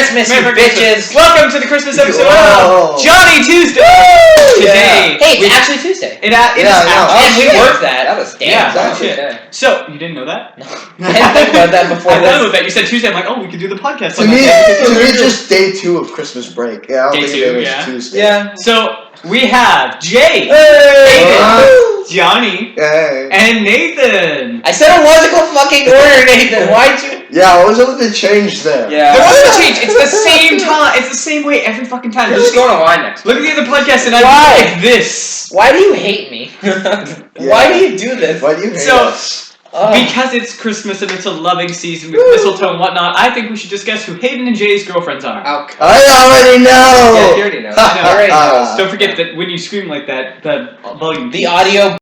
Christmas, you bitches! Welcome to the Christmas episode Whoa. of Johnny Tuesday! Today. Hey, it's actually Tuesday. It is actually. And we worked that. That was damn. shit. So, you didn't know that? No. I didn't think about that before I this. thought about that. You said Tuesday. I'm like, oh, we could do the podcast To on me, that day. just day 2 of Christmas break. Yeah, I don't Day think two, it was yeah. Tuesday. Yeah. So, we have Jay, Hey! Johnny, Hey. and Nathan. I said it wasn't a fucking order, Nathan. Why'd you? Yeah, what was up with the change there? Yeah. There wasn't a change. It's the same time. It's the same way every fucking time. We're just going online next. Look at the other podcast and I Why? like this. Why do you hate me? Yeah. Why do you do this? Why do you hate So- us? Because it's Christmas and it's a loving season with mistletoe and whatnot, I think we should discuss who Hayden and Jay's girlfriends are. Okay. I already know! Yeah, you already know. Alright. Don't forget that when you scream like that, the volume. The audio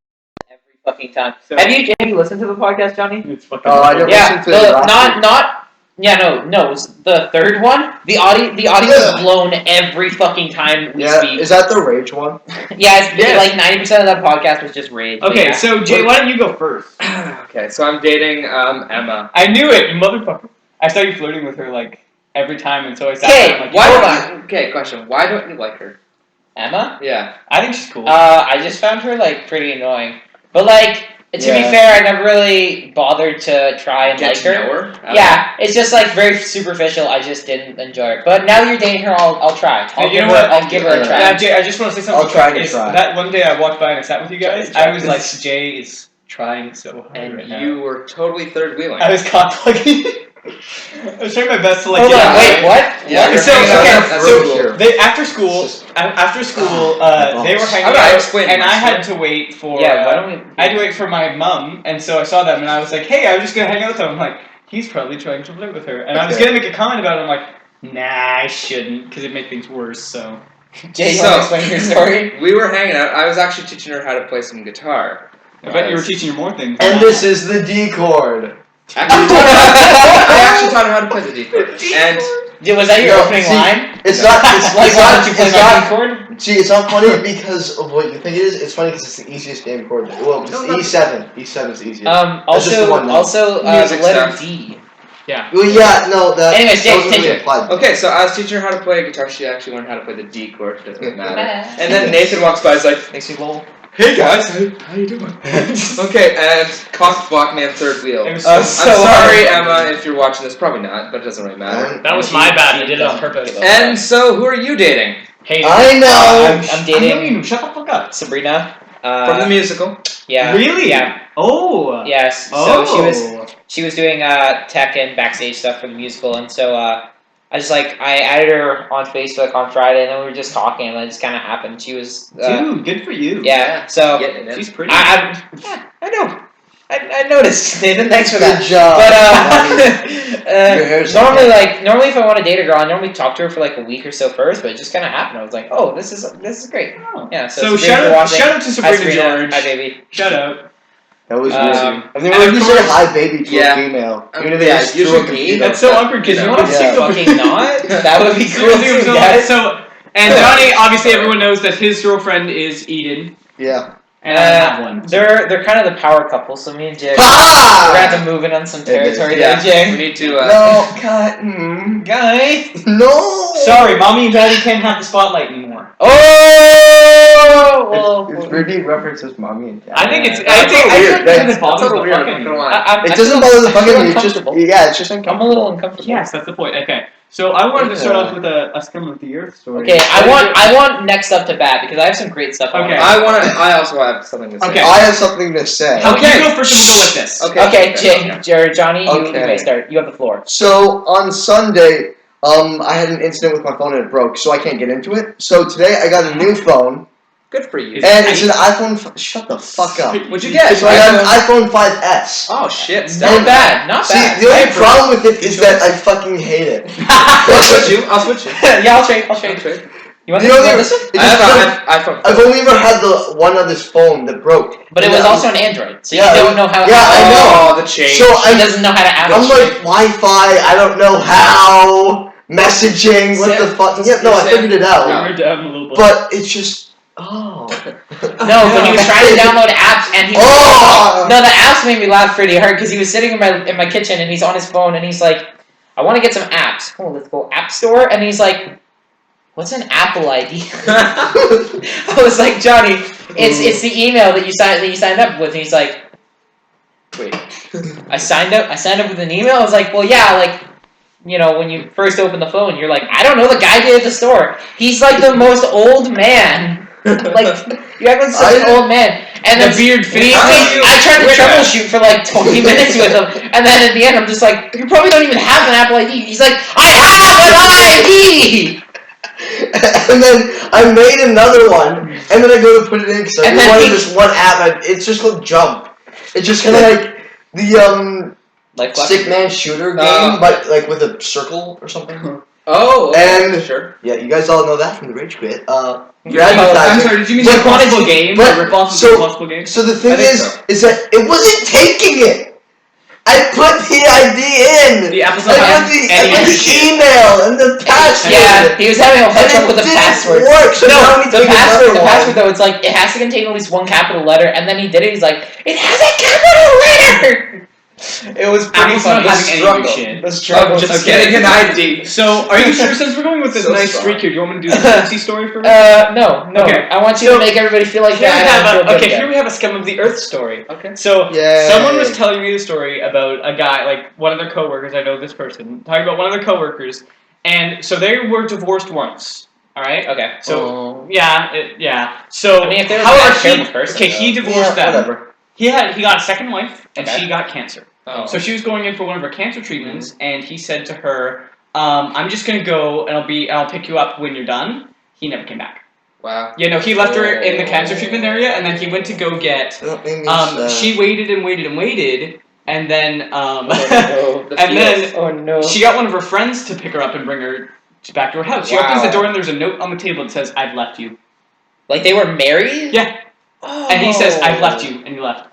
every fucking time. So- Have you listened to the podcast, Johnny? It's fucking. Oh, I don't Yeah, listen to it last week. no, it's the third one. The audio is blown every fucking time we Yeah, speak. is that the rage one? Yeah, it's Yeah. like 90% of that podcast was just rage. but Okay, yeah. so Jay, why don't you go first? Okay, so I'm dating Emma. I knew it, you motherfucker. I saw you flirting with her like every time, and so I sat Okay, there. I'm like, Why Hold don't you, okay, question. Why don't you like her? Emma? Yeah. I think she's cool. I just found her like pretty annoying. But like, to be Yeah. fair, I never really bothered to try and Get like to her. know her? Yeah, it's just like very superficial. I just didn't enjoy it. But now you're dating her, I'll try. Hey, you know what? I'll give her a try. Now, Jay, I just want to say something. I'll try to It's- try. That one day I walked by and I sat with you guys, Try. I was like, Jay is trying so hard And right now. you were totally third wheeling. I was cock plugging. I was trying my best to like. Hold get on, out. wait, what? Yeah, So, you're hanging out okay, at that so school. they after school, they were hanging How do I out, explain and this? I had to wait for. Yeah, why don't we? I had to wait for my mom, and so I saw them, and I was like, "Hey, I was just gonna hang out with them." I'm like, "He's probably trying to flirt with her," and I was Okay. gonna make a comment about it. I'm like, "Nah, I shouldn't, because it'd make things worse." So. Jay, you So- want to explain your story? We were hanging out. I was actually teaching her how to play some guitar. I bet you were teaching her more things. And this is the D chord. I actually taught her how to play the D chord. And Dude, was that your No, opening see, line? It's not. It's, Like, it's why not. don't you play It's my not. D chord? See, it's not funny because of what you think it is. It's funny because it's the easiest game chord. Well, it's E7. E7 is the easiest. That's just the one note. Also, the Music letter stuff. D. Well, yeah, no, that. Anyways, Jake, that wasn't really continue. applied. okay, so I was teaching her how to play guitar. She actually learned how to play the D chord. It doesn't matter. And And then Nathan walks by. He's like, makes me lol. "Hey guys, how you doing?" Okay, and cock blocked me on third wheel. It was I'm so sorry, Emma, if you're watching this. Probably not, but it doesn't really matter. That was my bad. I did it on purpose. And so, who are you dating? Hayden. I know. I'm dating Shut the fuck up. Sabrina. From the musical. Yeah. Really? Yeah. Oh. Yes. Oh. So she was doing tech and backstage stuff for the musical, and so I added her on Facebook on Friday, and then we were just talking, and it just kind of happened. She was Dude, good for you. yeah. So Getting it. She's pretty. I know. I noticed, Nathan. Thanks for that. Good job. But Your hair's normally if I want to date a girl, I normally talk to her for like a week or so first, but it just kind of happened. I was like, oh, this is great. Oh. Yeah. So Sabrina, shout out to Hi, Sabrina George. Hi, baby. Shout out. That was Um, weird. I've never and heard you of say course- hi, baby, to Yeah. a female. Um, Even if they yeah, just usually threw a me. computer. That's so awkward because you know, want to yeah. see the Fucking not. That would be cool too, guys. So, and Johnny, obviously everyone knows that his girlfriend is Eden, Yeah. and I have one. They're kind of the power couple. So me and Jay, we're Ha! gonna have to move in on some territory Yeah, there, we Jay. need to. No, cut. Guys. No. Sorry, mommy and daddy can't have the spotlight anymore. Oh. It's Rudy references mommy and dad. I think it's. That's I so think weird. it That's bothers so the weird, fuck I'm out of not gonna me. lie. It doesn't bother the fuck out of me. It's just uncomfortable. yeah, it's just I'm a uncomfortable. little uncomfortable. Yes, that's the point. Okay, so I wanted to start off with a scum of the earth story. Okay, I want next up to bat because I have some great stuff. Okay. I also have something to say. Okay. I have something to say. How Okay. you go first and we'll go with this. Okay, Johnny, you Okay. may start. You have the floor. So on Sunday, I had an incident with my phone and it broke, so I can't get into it. So today I got a new phone, Good for you. and it's an iPhone. Shut the fuck up. What'd you get? So I got an iPhone 5S. Oh shit! Not bad, not See, bad. the only I approve. problem with it is that I fucking hate it. I'll switch you. I'll switch you. Yeah, I'll trade. You want The this? only- You want this one? It I just have an iPhone. I've only ever had the one on this phone that broke. But it And was I'm- also an Android, so Yeah, you don't know how. yeah, I know. Oh, the change. So He I'm doesn't know how to add I'm it. like Wi-Fi. I don't know how messaging. What the fuck? Yeah, no, I figured it out. We're down a little bit. But it's just oh. No, when he was trying to download apps and he Oh! no, the apps made me laugh pretty hard because he was sitting in my kitchen and he's on his phone and he's like, I want to get some apps. Oh, let's go App Store. And he's like, what's an Apple ID? I was like, Johnny, it's the email that you signed up with. And he's like, wait, I signed up with an email? I was like, well, yeah, like, you know, when you first open the phone, you're like, I don't know, the guy did at the store. He's like the most old man. Like, you act like such an old man. And The then beard face. I tried to troubleshoot for like 20 minutes with him, and then at the end I'm just like, you probably don't even have an Apple ID. He's like, I have an ID! And then I made another one, and then I go to put it in because I And then wanted he- this one app. And it's just called Jump. It's just kind of like the Like, stick man shooter game, but like with a circle or something. Oh, okay, And- sure. Yeah, you guys all know that from the Rage Quit. I'm advertising. sorry, did you mean But- the Impossible Game? but- The rip-off of so- the Impossible Game? So the thing I think is so. that it wasn't taking it. I put the ID in. The app's I not put having the any email and the password. yeah, he was having a hard time with the didn't password. work, so now I No, need to the make another password one. though, it's like, it has to contain at least one capital letter, and then he did it, he's like, it has a capital letter! It was pretty Apple's funny. not having any struggle. new shit. The struggle. Just Just getting an ID. So, are you sure, since we're going with this So nice strong. streak here, do you want me to do the Pepsi story first? No. Okay. I want you So, to make everybody feel like Here we that. have and feel good okay, again. here we have a scum of the earth story. Okay. So, Yay. someone was telling me the story about a guy, like one of their coworkers, I know this person, talking about one of their coworkers, and so they were divorced once, alright? Okay. So, yeah. So, I mean, if they were a however, bad, terrible person, he though. divorced them. Whatever. He got a second wife, and Okay. she got cancer. Oh. So she was going in for one of her cancer treatments, and he said to her, "I'm just gonna go, and I'll pick you up when you're done." He never came back. Wow. Yeah, no, he left her in the cancer treatment area, and then he went to go get. Don't make me She waited and waited and waited, and then Oh, The and then feels. oh no. she got one of her friends to pick her up and bring her back to her house. She opens the Wow. door, and there's a note on the table that says, "I've left you." Like they were married? Yeah, Oh. and he says, "I've left you," and he left.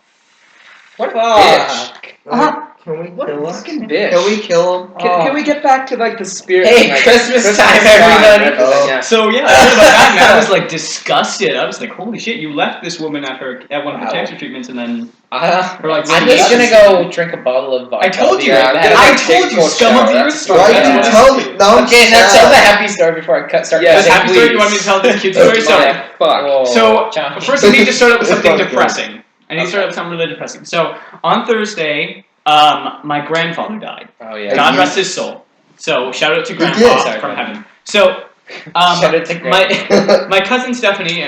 What a Bitch. bitch. Can we What a kill him? fucking bitch. Can we kill him? Can we get back to like the spirit? Hey, like, Christmas time, everybody. Oh. Yeah. So yeah, I heard about that, and I was like disgusted. I was like, "Holy shit! You left this woman at one of her Wow. cancer treatments, and then I'm we're like, just gonna go drink a bottle of vodka. I told you. Yeah, I'm gonna I take told you, cold scum of the shower. earth That's story. Why That's did you what tell me? Now I'm Okay, now tell the sad. happy story before I start. Yes, This happy story. please. You want me to tell the cute story? So, Yeah. Fuck. Whoa, So, Johnny. first I need to start out with It's something not good. depressing. I need to start out with something really depressing. So on Thursday, my grandfather died. Oh yeah. God you. rest his soul. So shout out to did. Grandpa Sorry, from Grandpa. heaven. So Shout out to my cousin Stephanie,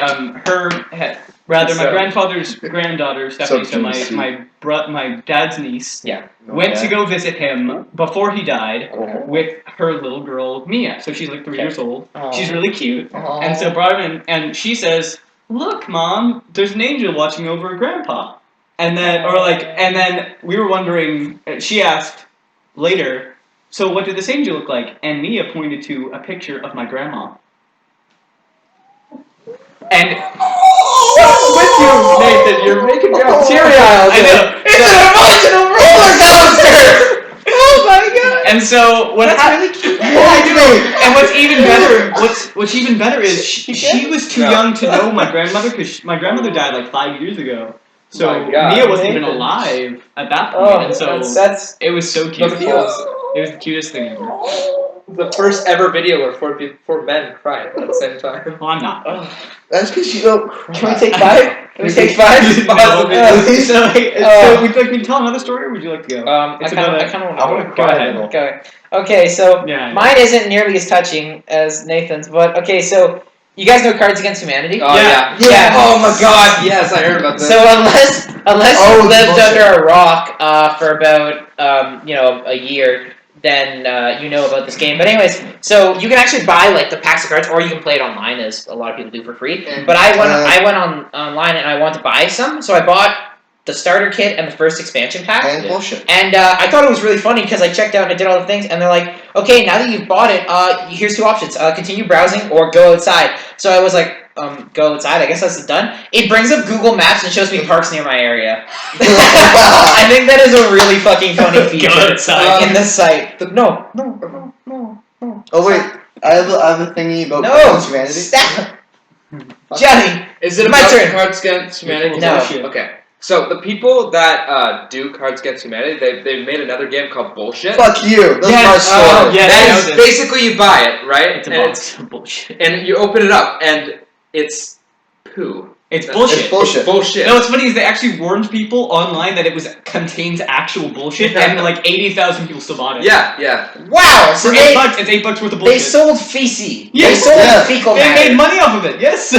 my So- grandfather's granddaughter Stephanie, so juicy. my dad's niece, Yeah. went to go visit him before he died Okay. with her little girl Mia. So she's like 3 years old. Aw. She's really cute. Aw. And so brought him in, and she says, "Look, Mom, there's an angel watching over Grandpa." And then we were wondering. She asked later, "So what did this angel look like?" And Mia pointed to a picture of my grandma. And What's with you, Nathan? You're making me all teary-eyed. I know. It's an emotional roller coaster! Oh my god! And so what happened? Yeah, I do. And what's even better is she was too No. young to know my grandmother because my grandmother died like 5 years ago. So My God. Mia wasn't even Nathan. alive at that point, Oh, and so that's it was so cute. The feels. It was the cutest thing ever. The first ever video where four men cried at the same time. Well, I'm not. That's because you don't cry. Can we take 5? Can we take 5? So, Oh. would you like me to tell another story, or would you like to go? I It's kind about of want I wanna to Go cry a ahead. little. Okay. Okay, so Yeah. mine isn't nearly as touching as Nathan's, but okay, so you guys know Cards Against Humanity? Oh yeah. Yeah. Oh my God. Yes, I heard about this. So unless Oh, you lived bullshit. under a rock for about a year, then you know about this game. But anyways, so you can actually buy like the packs of cards, or you can play it online, as a lot of people do for free. And- But I went online and I wanted to buy some, so I bought the starter kit and the first expansion pack. And bullshit. And I thought it was really funny because I checked out and I did all the things, and they're like, okay, now that you've bought it, here's 2 options: continue browsing or go outside. So I was like, go outside. I guess that's done. It brings up Google Maps and shows me parks near my area. I think that is a really fucking funny feature Go outside. in this site. No. Oh wait, I have a thingy about No. humanity. Stop. Johnny. Is it My about turn. Cards Against Humanity? No. Shit. Okay. So the people that do Cards Against Humanity, they've made another game called Bullshit. Fuck you. That's my story. Yeah, that I is know this. basically you buy it, right? It's a and box of bullshit. and you open it up, and it's poo. It's bullshit. It's bullshit. It's bullshit. No, what's funny is they actually warned people online that it contains actual bullshit, and like 80,000 people still bought it. Yeah. Wow. So For they $8, it's $8 worth of they bullshit. sold feces. Yeah. They sold Yeah. fecal They matter. made money off of it. Yes.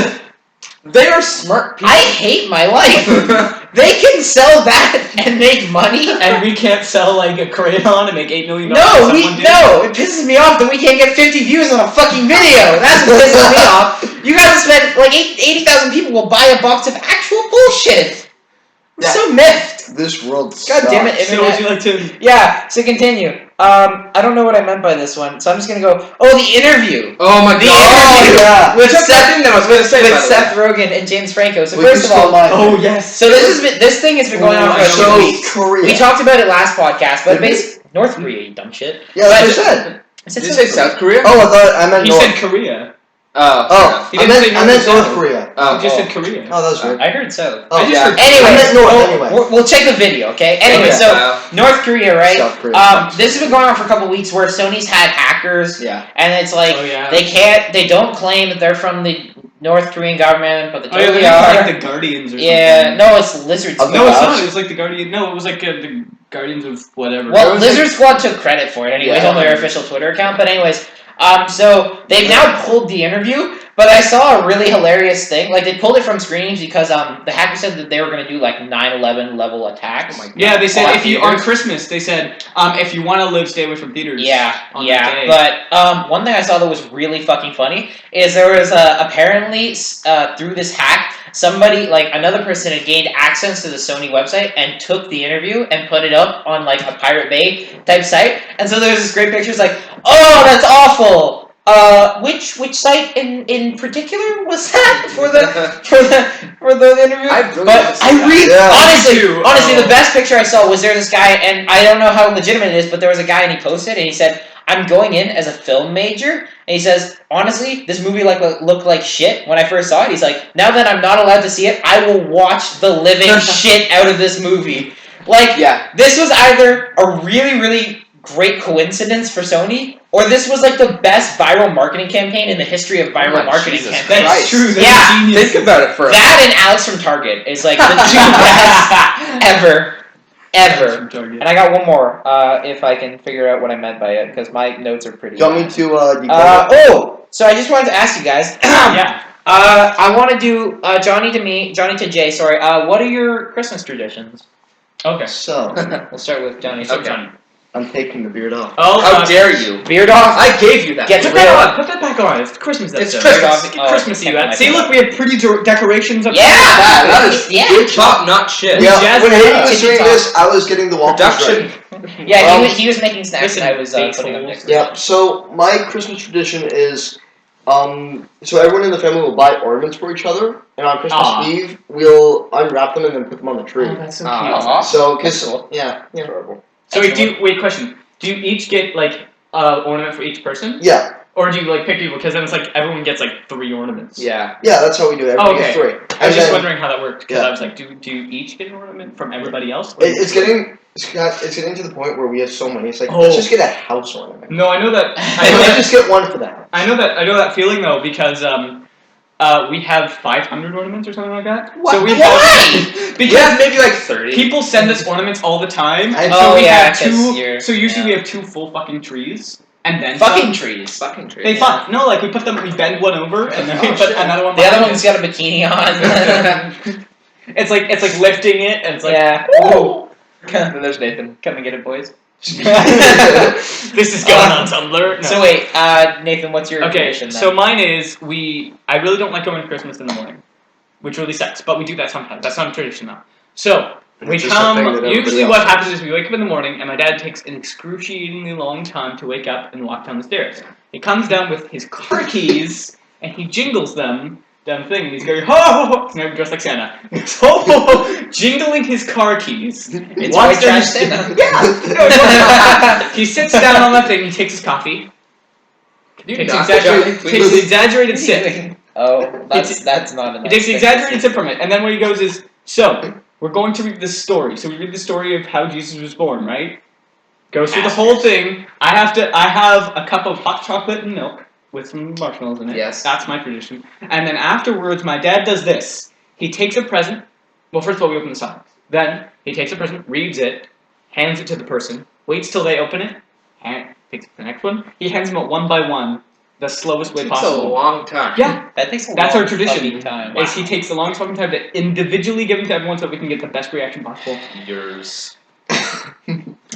They are smart people. I hate my life. They can sell that and make money. And we can't sell like a crayon and make $8 million. No, it pisses me off that we can't get 50 views on a fucking video. That's what pisses me off. You guys spend like 80,000 people will buy a box of actual bullshit. I'm Yeah. so miffed. This world God damn it, sucks. So would you like to? Yeah. So continue. I don't know what I meant by this one, so I'm just gonna go. Oh, the interview. Oh my The god. interview yeah. with That's the thing that I was gonna say, with by the Seth Rogen and James Franco. So We can first of still all, mine. Oh yes. so this thing has been going on for a So, few weeks. Korea. We talked about it last podcast, but Did we? basically North Korea, you dumb shit. Yeah, that's But- what I said. I said Did you say South Korea? Oh, I thought I meant He North. said Korea. Oh, He I didn't say meant North North South. Korea. Oh, He just said Korea. Oh, that was weird. I heard so. Oh, I just yeah. heard- Anyway, I meant North we'll, anyway. we'll check the video, okay? Anyway, Okay. so North Korea, right? South Korea. This has been going on for a couple weeks where Sony's had hackers, Yeah. and it's like Oh, yeah. they don't claim that they're from the North Korean government, but they Oh yeah, totally they're are. like the Guardians or Yeah, something. no, it's Lizard Squad. No, it's not. It was like the Guardian. No, it was like the Guardians of whatever. Well, It was Lizard Squad took credit for it anyways Yeah. on their official Twitter account. But anyways, so they've now pulled the interview. But I saw a really hilarious thing. Like they pulled it from screens because the hacker said that they were going to do like 9/11 level attacks. Oh my God. Yeah, they said On if you on theaters. Christmas, they said if you want to live, stay away from theaters. Yeah, on yeah. that day. But one thing I saw that was really fucking funny is there was apparently through this hack, somebody like another person had gained access to the Sony website and took the interview and put it up on like a Pirate Bay type site. And so there's this great picture. It's like, oh, that's awful. Which site in particular was that for the interview? I really But wanna see I that. really Yeah. honestly the best picture I saw was there this guy, and I don't know how legitimate it is, but there was a guy and he posted and he said, I'm going in as a film major, and he says, honestly, this movie looked like shit when I first saw it. He's like, now that I'm not allowed to see it, I will watch the living shit out of this movie. Like, Yeah. this was either a really, really great coincidence for Sony, or this was like the best viral marketing campaign in the history of viral Oh, marketing Jesus campaigns. That's Christ. true. They're Yeah, geniuses. Think about it for a That and Alex from Target is like the two best ever. From Target. And I got one more, if I can figure out what I meant by it, because my notes are pretty. Do you want me to decode it? So I just wanted to ask you guys. Yeah. I want to do Johnny to Jay. Sorry. What are your Christmas traditions? Okay. So, We'll start with Johnny. So Okay. Johnny. I'm taking the beard off. Oh, How dare you? Beard off. I gave you that. Get Put rid that of- on. Put that back on. It's Christmas It's episode. Christmas. Oh, Christmassy. okay. See, look, we have pretty decorations up Yeah. That is Yeah. top notch shit. We Yeah, jazzed when it Hayden up. was doing this, I was getting the waffles Production. ready. Yeah, he was making snacks Listen, and I was face putting them holes. next to him. Yeah, so my Christmas tradition is, so everyone in the family will buy ornaments for each other, and on Christmas Aw. Eve, we'll unwrap them and then put them on the tree. Oh, that's so Aw. cute. So, cause, Cool. yeah, adorable. So wait, question. Do you each get like ornament for each person, Yeah, or do you like pick people? Because then it's like everyone gets like 3 ornaments. Yeah. yeah, that's how we do it. Everybody gets three. I was And just then wondering how that worked because yeah. I was like, do you each get an ornament from everybody else? Or It's getting to the point where we have so many. It's like Oh. let's just get a house ornament. No, I know that. I And know let's that. just get one for the house. I know that feeling though because we have 500 ornaments or something like that. So we have We because have maybe like 30. people send us ornaments all the time. And So Oh, we yeah, have 'cause you're- So usually yeah. we have 2 full fucking trees and then Fucking some. trees. Fucking tree. They fuck. No, like we bend one over and then we Oh, put shit. another one. The other behind one's it. got a bikini on. It's like lifting it and it's like yeah. whoa. And then there's Nathan. Come and get it, boys. This is going on Tumblr. No. So wait, Nathan, what's your Okay, tradition then? so mine is I really don't like going to Christmas in the morning, which really sucks, but we do that sometimes. That's not a tradition though. So we It's just a thing that come. everybody Usually, else what does. happens is we wake up in the morning, and my dad takes an excruciatingly long time to wake up and walk down the stairs. He comes down with his car keys and he jingles them down the thing, and he's going ho ho ho. He's now dressed like Santa. He's ho ho ho, jingling his car keys. It's Walks white down trash the- Santa. Yeah. No, it's not. He sits down on that thing. He takes his coffee. You Takes knock an it down, exaggerated, please? takes an exaggerated sip. Oh, that's not enough. He takes an exaggerated sip from it, and then what he goes is, so, we're going to read this story. So we read the story of how Jesus was born, right? Goes through the whole thing. I have a cup of hot chocolate and milk with some marshmallows in it. Yes. That's my tradition. And then afterwards, my dad does this. He takes a present. Well, first of all, we open the stocking. Then he takes a present, reads it, hands it to the person, waits till they open it, takes the next one. He hands them out one by one, the slowest way Takes possible. a long time. Yeah, That takes a that's long our tradition. fucking time. Is he takes the longest fucking time to individually give them to everyone so that we can get the best reaction possible. Yours.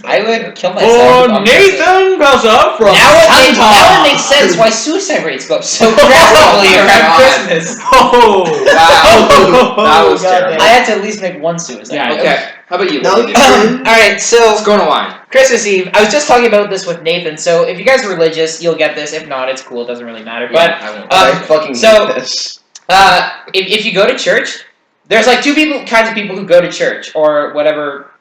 I would kill myself. For on Nathan Bessa from now it makes sense why suicide rates go up so drastically around God. Christmas. Oh, Wow. That was God terrible. I had to at least make one suicide. Yeah, rate. Okay, how about you? No, What do you you do? didn't. Alright, so Let's go on a wine. Christmas Eve, I was just talking about this with Nathan, so if you guys are religious, you'll get this. If not, it's cool, it doesn't really matter. But I won't. I fucking so- hate this. if you go to church, there's like two kinds of people who go to church or whatever.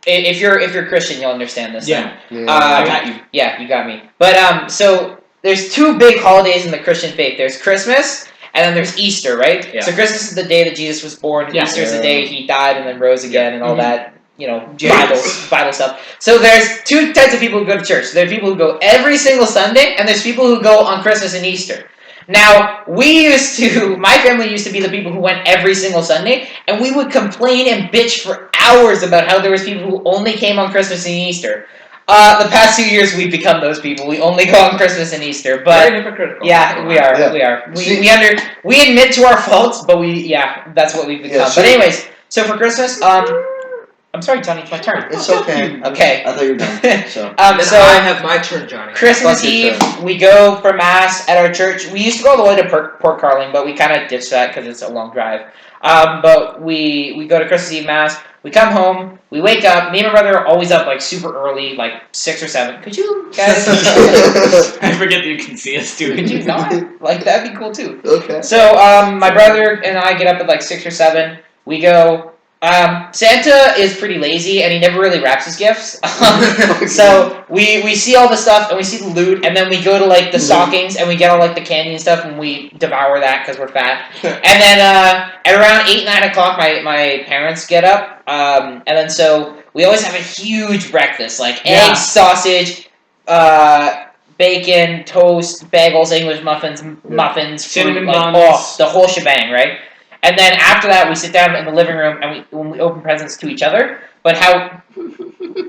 If you're Christian, you'll understand this. yeah. Then. Yeah. I got you. Yeah, you got me. But so there's two big holidays in the Christian faith. There's Christmas and then there's Easter, right? Yeah. So Christmas is the day that Jesus was born. Yeah. Easter is the Yeah. day he died and then rose again and all Mhm. that, you know, Yes. Bible stuff. So there's two types of people who go to church. There are people who go every single Sunday, and there's people who go on Christmas and Easter. Now, my family used to be the people who went every single Sunday, and we would complain and bitch for hours about how there was people who only came on Christmas and Easter. The past 2 years, we've become those people. We only go on Christmas and Easter, but Very hypocritical. yeah, we are. Yeah. We are. See- We admit to our faults, but that's what we've become. Yeah, But sure. anyways, so for Christmas, I'm sorry, Johnny, it's my turn. It's okay. Okay. I thought you were done. So. Then So I have my turn, Johnny. Christmas Fuck Eve, your we go for mass at our church. We used to go all the way to Port Carling, but we kind of ditched that because it's a long drive. But we go to Christmas Eve mass. We come home. We wake up. Me and my brother are always up like super early, like 6 or 7. Could you guys? I forget that you can see us doing Could you not? Like that'd be cool too. Okay. So my brother and I get up at like 6 or 7. We go. Santa is pretty lazy and he never really wraps his gifts. So we see all the stuff and we see the loot and then we go to like the stockings and we get all like the candy and stuff and we devour that because we're fat. And then at around 8, 9 o'clock my parents get up and then so we always have a huge breakfast like Yeah. eggs, sausage, bacon, toast, bagels, English muffins, Cinnamon fruit, like, buns. the whole shebang, right? And then after that, we sit down in the living room and we open presents to each other. But how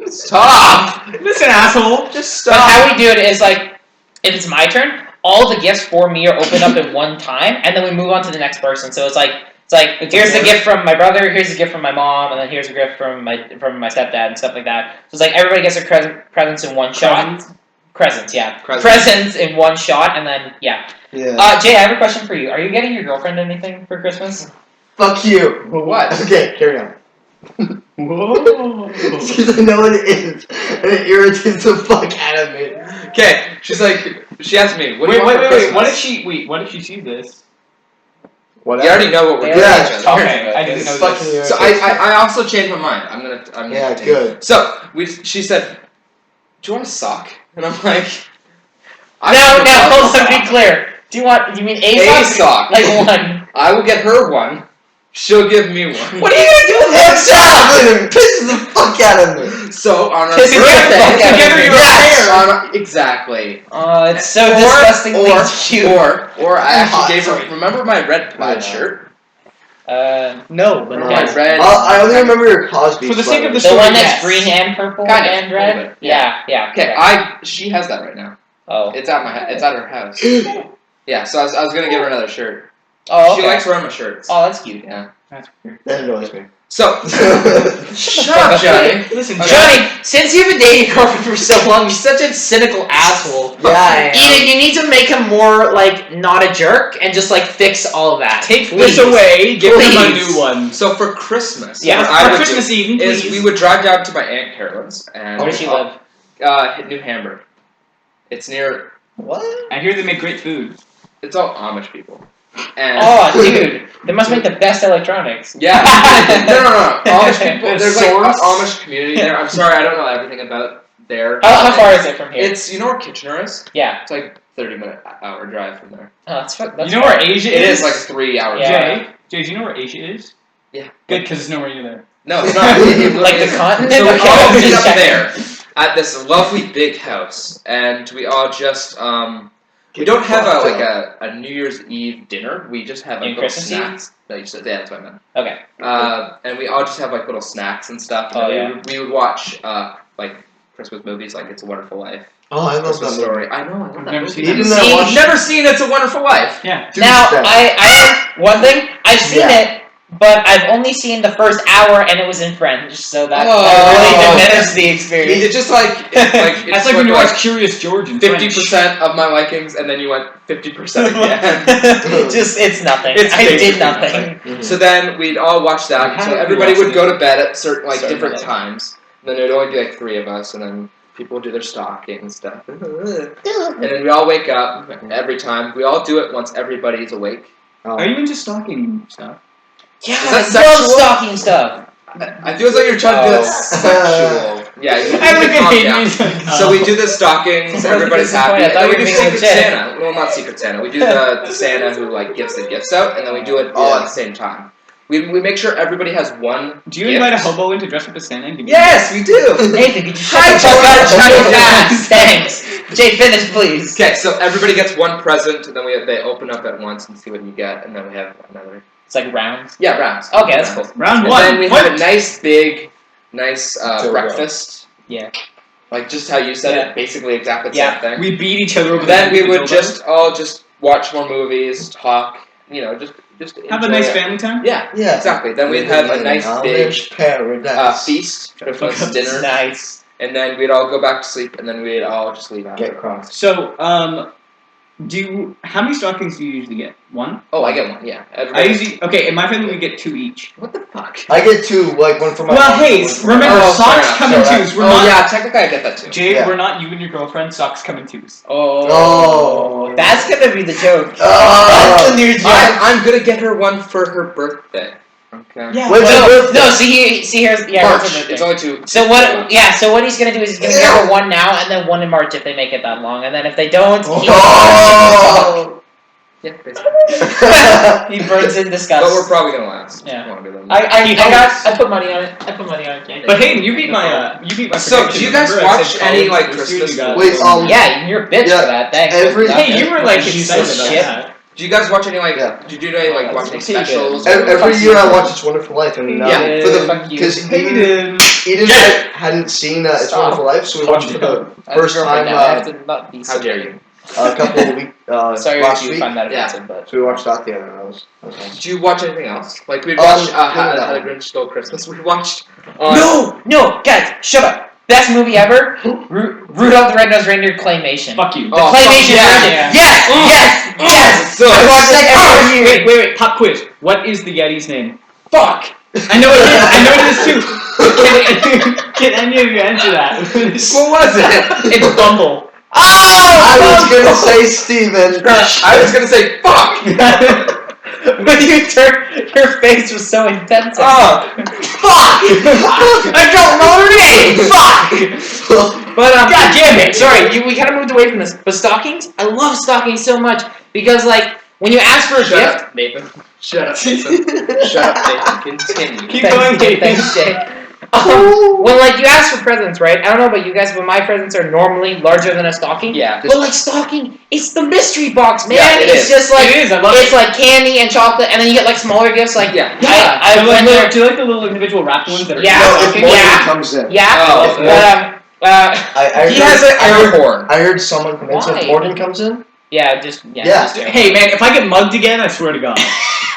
Stop! Listen, asshole. Just but stop. how we do it is like if it's my turn, all the gifts for me are opened up at one time, and then we move on to the next person. So it's like here's the gift from my brother, here's a gift from my mom, and then here's a gift from my stepdad and stuff like that. So it's like everybody gets their presents in one shot. Presents, yeah. Presents in one shot, and then yeah. Yeah. Jay, I have a question for you. Are you getting your girlfriend anything for Christmas? Fuck you. What? Okay, carry on. Whoa. Because I know what it is, and it irritates the fuck out of me. Okay, she asked me, what do you Wait. want for Christmas? What if she sees this? You already know what we're doing. Yeah, each other. Okay, I didn't know Fucking this. So I also changed my mind. I'm gonna Yeah, continue. good. So she said, "Do you want a sock?" And I'm like, Now, hold on, be sock. clear. Do you mean A a sock. Like one. I will get her one. She'll give me one. What are you gonna do with that sock? Exactly. It pisses the fuck out of me. So on our Pisses the fuck birthday, out of together me. you're yes, fair. on our- exactly. It's so disgustingly cute. Or I actually gave Sorry. her. Remember my red plaid Yeah. shirt? No, but No. My yes. red. I only remember your Cosby For the sake of the The story, one that's yes. green and purple Kind of, and red? a little bit, Yeah. Okay, correct. she has that right now. Oh. It's at her house. Yeah, so I was gonna give her another shirt. Oh, okay. She likes wearing my shirts. Oh, that's cute. Yeah. That's weird. That annoys me. So Shut shut up, Johnny. Listen, Okay. Johnny, since you've been dating your girlfriend for so long, you're such a cynical asshole. Yeah, I am. Either you need to make him more, like, not a jerk and just, like, fix all of that. take Please. this away. Give him a Please. new one. So for Christmas, Yeah, what For I would Christmas do Eve, is please. we would drive down to my Aunt Carolyn's and Where does she live? New Hamburg. It's near. What? I hear they make great food. It's all Amish people. And Oh, dude. They must make the best electronics. yeah, no. Amish people. There's like an Source? Amish community there. I'm sorry, I don't know everything about there. How far is it from here? It's where Kitchener is. Yeah. It's like 30-minute drive from there. Oh, that's You know where Asia It is? is like 3 hours. Yeah. drive. Jay, do you know where Asia is? Yeah. Good, because it's nowhere near there. No, it's not. Like the continent? So we Okay, all I'm meet just up checking. there at this lovely big house, and we all just we don't have a New Year's Eve dinner. We just have You like mean little Christmas Eve? snacks. No, you said that's what I meant. Okay. And we all just have like little snacks and stuff. And Oh, then we would watch like Christmas movies, like It's a Wonderful Life. Oh, I love Christmas that Story. movie. I know. I love that never movie. seen Even that. that See, one. You've never seen It's a Wonderful Life. Yeah. Now, Douchebag. I one thing, I've seen Yeah. it, but I've only seen the first hour and it was in French, so that Oh. really diminished the experience. It's just like That's it's like when you watch Curious George in 50% of my likings, and then you went 50% again. Just, it's nothing. It's I did basically nothing. Mhm. So then we'd all watch that. How So have you everybody watched would go to bed at certain Certain different times. times. And then there'd only be like 3 of us, and then people would do their stocking and stuff. And then we all wake up every time. We all do it once everybody's awake. Are you into stalking stuff? Yeah, Is that I love sexual? stocking stuff. I feel as though you're trying to do that Oh. sexual. Yeah, you I need look to at calm Hayden, down. he's like, So we do the stockings, everybody's happy, I and thought then we you do were being Secret legit. Santa. Well, not Secret Santa. We do the Santa who like gives the gifts out, and then we do it all at the same time. We make sure everybody has one. Do you gift. invite a hobo in to dress up as Santa? And give you Yes, we do. Nathan, could you shut Hi, the fuck up? Joe. Shut your ass. Thanks. Jay, finish, please. Okay, so everybody gets one present, and then they open up at once and see what you get, and then we have another. It's like rounds. Yeah, rounds. Okay, that's cool. Round And one. then we What? have a nice big, Dildo. breakfast. Yeah. Like just how you said Yeah. it, basically exactly the Yeah. same thing. We beat each other over Then the we head with would dildos? just watch more movies, talk, just Have a enjoy nice it. family time. Yeah, Yeah. exactly. Then we'd have a nice big Amish paradise. feast, Christmas dinner, Nice. and then we'd all go back to sleep, and then we'd all just leave after. Get crossed. So, how many stockings do you usually get? One? Oh, I get one. Yeah. I Everybody. usually in my family we get 2 each. What the fuck? I get 2, like one for my Well, mom, hey, one for my remember dad. socks fair come in enough. twos. We're Oh not yeah, technically I get that too. Jay, Yeah. we're not you and your girlfriend. Socks come in twos. Oh. That's gonna be the joke. Oh. That's the new joke. I'm gonna get her one for her birthday. Okay. Yeah. When's no, your birthday? no, here's yeah, March. what's her birthday? It's only 2. So what? Yeah. So what he's gonna do is he's gonna give her one now and then one in March if they make it that long, and then if they don't, Oh. Yeah, basically. he burns in disgust. But we're probably gonna last. Yeah. I wanna be there. I put money on it. I put money on it. But Hayden, you beat my So, do you guys prediction. Remember I watch said any, college like, this year, Christmas you got- Wait, Yeah, you're a bitch Yeah, for that. Thanks. every- Hey, you were like You excited so about shit. that. Do you guys watch any like? Yeah. Do you do any like watch any Let's see you specials? good. Every year I watch It's Wonderful Life, and Yeah, for fuck the you. because Hayden. Eden hadn't seen It's Stop. Wonderful Life, so we watched it for the I have a first girlfriend time now. I have to not be How dare you? a couple of weeks Sorry last if you week. find that Yeah. offensive, but So we watched that the other night. That was nice. Did you watch anything else? Like we Um, watched How no. the Grinch Stole Christmas. We watched. no, guys, shut up. Best movie ever. Rudolph the Red-Nosed Reindeer claymation. Fuck you. The Oh, claymation fuck version. yeah. Yes. So I watch that every year. Wait. Pop quiz. What is the Yeti's name? Fuck. I know it is too. Can any of you answer that? what was it? It's Bumble. I was Oh! gonna say Steven. I was gonna say fuck. When you turned, your face was so intense. Oh, Fuck! I don't know her name. Fuck! But God damn it! Sorry, we kind of moved away from this. But stockings, I love stockings so much because like when you ask for a Shut gift, up, Nathan. Shut up, Nathan. Shut up, Nathan. Continue. Keep going, Hayden. Thanks, Jay. When like you ask for presents, right? I don't know about you guys, but my presents are normally larger than a stocking. Yeah. But like stocking, it's the mystery box, man. Yeah, it it's is. just like It is, I love it's it. like candy and chocolate, and then you get like smaller gifts. Like Yeah. I do, you like went the, there. do you like the little individual wrapped ones that are Yeah. No, if stocking? Morgan Yeah. comes in. Yeah. Oh, I he has an air horn. I heard someone come in. So Why? if Morgan comes in, Yeah, just yeah. Yeah. Just Hey man, if I get mugged again, I swear to God.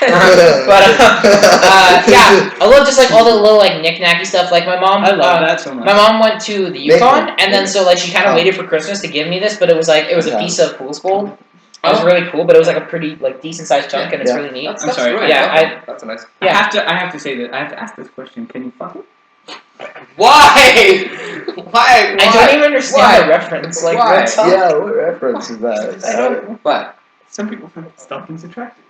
but yeah, I love just like all the little like knick-knacky stuff. Like my mom, I love that so much. My mom went to the Yukon, and then so like she kind of Oh. waited for Christmas to give me this, but it was like it was a Okay. piece of fool's gold. It was really cool, but it was like a pretty like decent sized chunk, and it's Yeah. really neat. I'm sorry. Really Yeah, that's a nice. I have to say that I have to ask this question. Can you fuck it? Why? Why? I don't even understand Why? the reference. Like, Why? what's up? yeah, what reference is that? I don't. What? Some people find stockings attractive.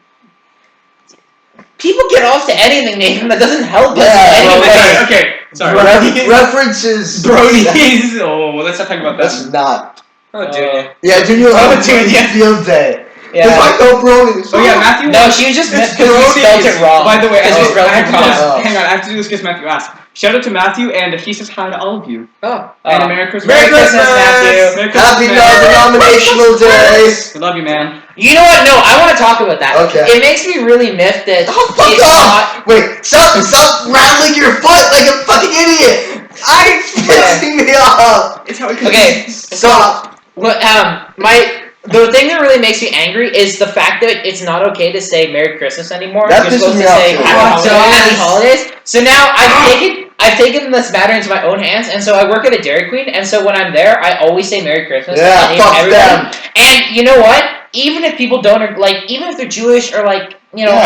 People get off to anything, Nathan. That doesn't help us Yeah, in any well, way. Okay. Sorry. References. Bronies. Oh, well, let's not talk about That's that. not. Oh, Junior. Yeah, Junior. Oh, Junior. Field day. There's like no bronies. Oh yeah, Matthew. No, she was just It's because we spelled bronies. it wrong. By the way, because we spelled I it have to do this. wrong. Hang on, I have to do this because Matthew asked. Shout out to Matthew, and he says hi to all of you. Oh. And a Merry Christmas. Merry Christmas, Matthew. Merry Christmas, Happy man. non-denominational day. We love you, man. You know what? No, I want to talk about that. Okay. It makes me really miffed that Oh, fuck it's off! Wait, stop rattling your foot like a fucking idiot! It's pissing me off! It's how it Okay, Stop! But the thing that really makes me angry is the fact that it's not okay to say Merry Christmas anymore. That You're pisses supposed me to off say too. Happy Holidays. So now I've taken this matter into my own hands, and so I work at a Dairy Queen, and so when I'm there, I always say Merry Christmas. Yeah, to fuck everybody. them. And you know what? Even if people don't even if they're Jewish or I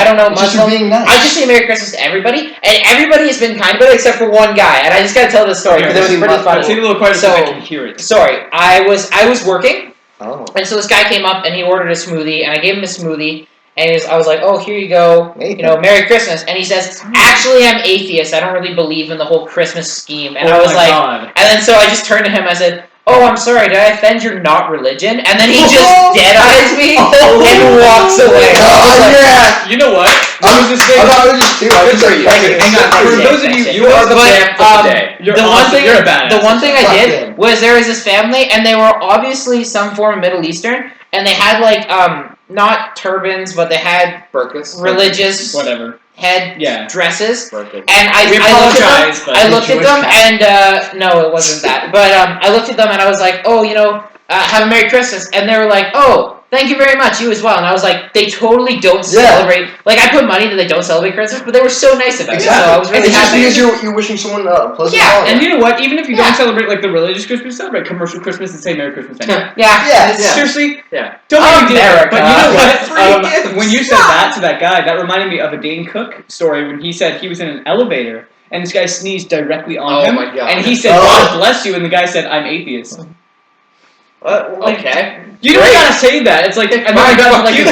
don't know, it's just Muslim, being nice. I just say Merry Christmas to everybody, and everybody has been kind about it except for one guy, and I just gotta tell this story because it was pretty funny. Say it a little quieter so I can hear it. Sorry, I was working. Oh. And so this guy came up and he ordered a smoothie, and I gave him a smoothie, and I was like, "Oh, here you go, Merry Christmas." And he says, "Actually, I'm atheist. I don't really believe in the whole Christmas scheme." And I was like, God. and then so I just turned to him. I said, "Oh, I'm sorry. Did I offend your not religion?" And then he just dead eyes me and walks away. Yeah! You know what? I'm There was this thing. not religious too. I Good just for like you. fucking Hang on, for those of you are the champ of the day. You're the one awesome. thing, You're a badass. the one thing I Fuck did him. was there was this family, and they were obviously some form of Middle Eastern, and they had not turbans, but they had Burkas. religious Whatever. head Yeah. dresses. Burkas. And We apologize, but I looked the at them, and no, it wasn't that. But I looked at them, and I was like, "Oh, have a Merry Christmas." And they were like, "Oh, thank you very much. You as well." And I was like, "They totally don't celebrate." Like I put money that they don't celebrate Christmas, but they were so nice about it. So I was really It's just happy. because you're wishing someone a pleasant Yeah, holiday. And you know what? Even if you Yeah. don't celebrate the religious Christmas, celebrate commercial Christmas and say Merry Christmas anyway. Yeah. Seriously? Yeah. Don't make me do America. it. But you know what? Free gifts. When you said that to that guy, that reminded me of a Dane Cook story when he said he was in an elevator and this guy sneezed directly on him. Oh my God. And he said, "God bless you," and the guy said, "I'm atheist." Okay. You don't gotta say that. It's like, and then Fine, the guy's fuck like, you.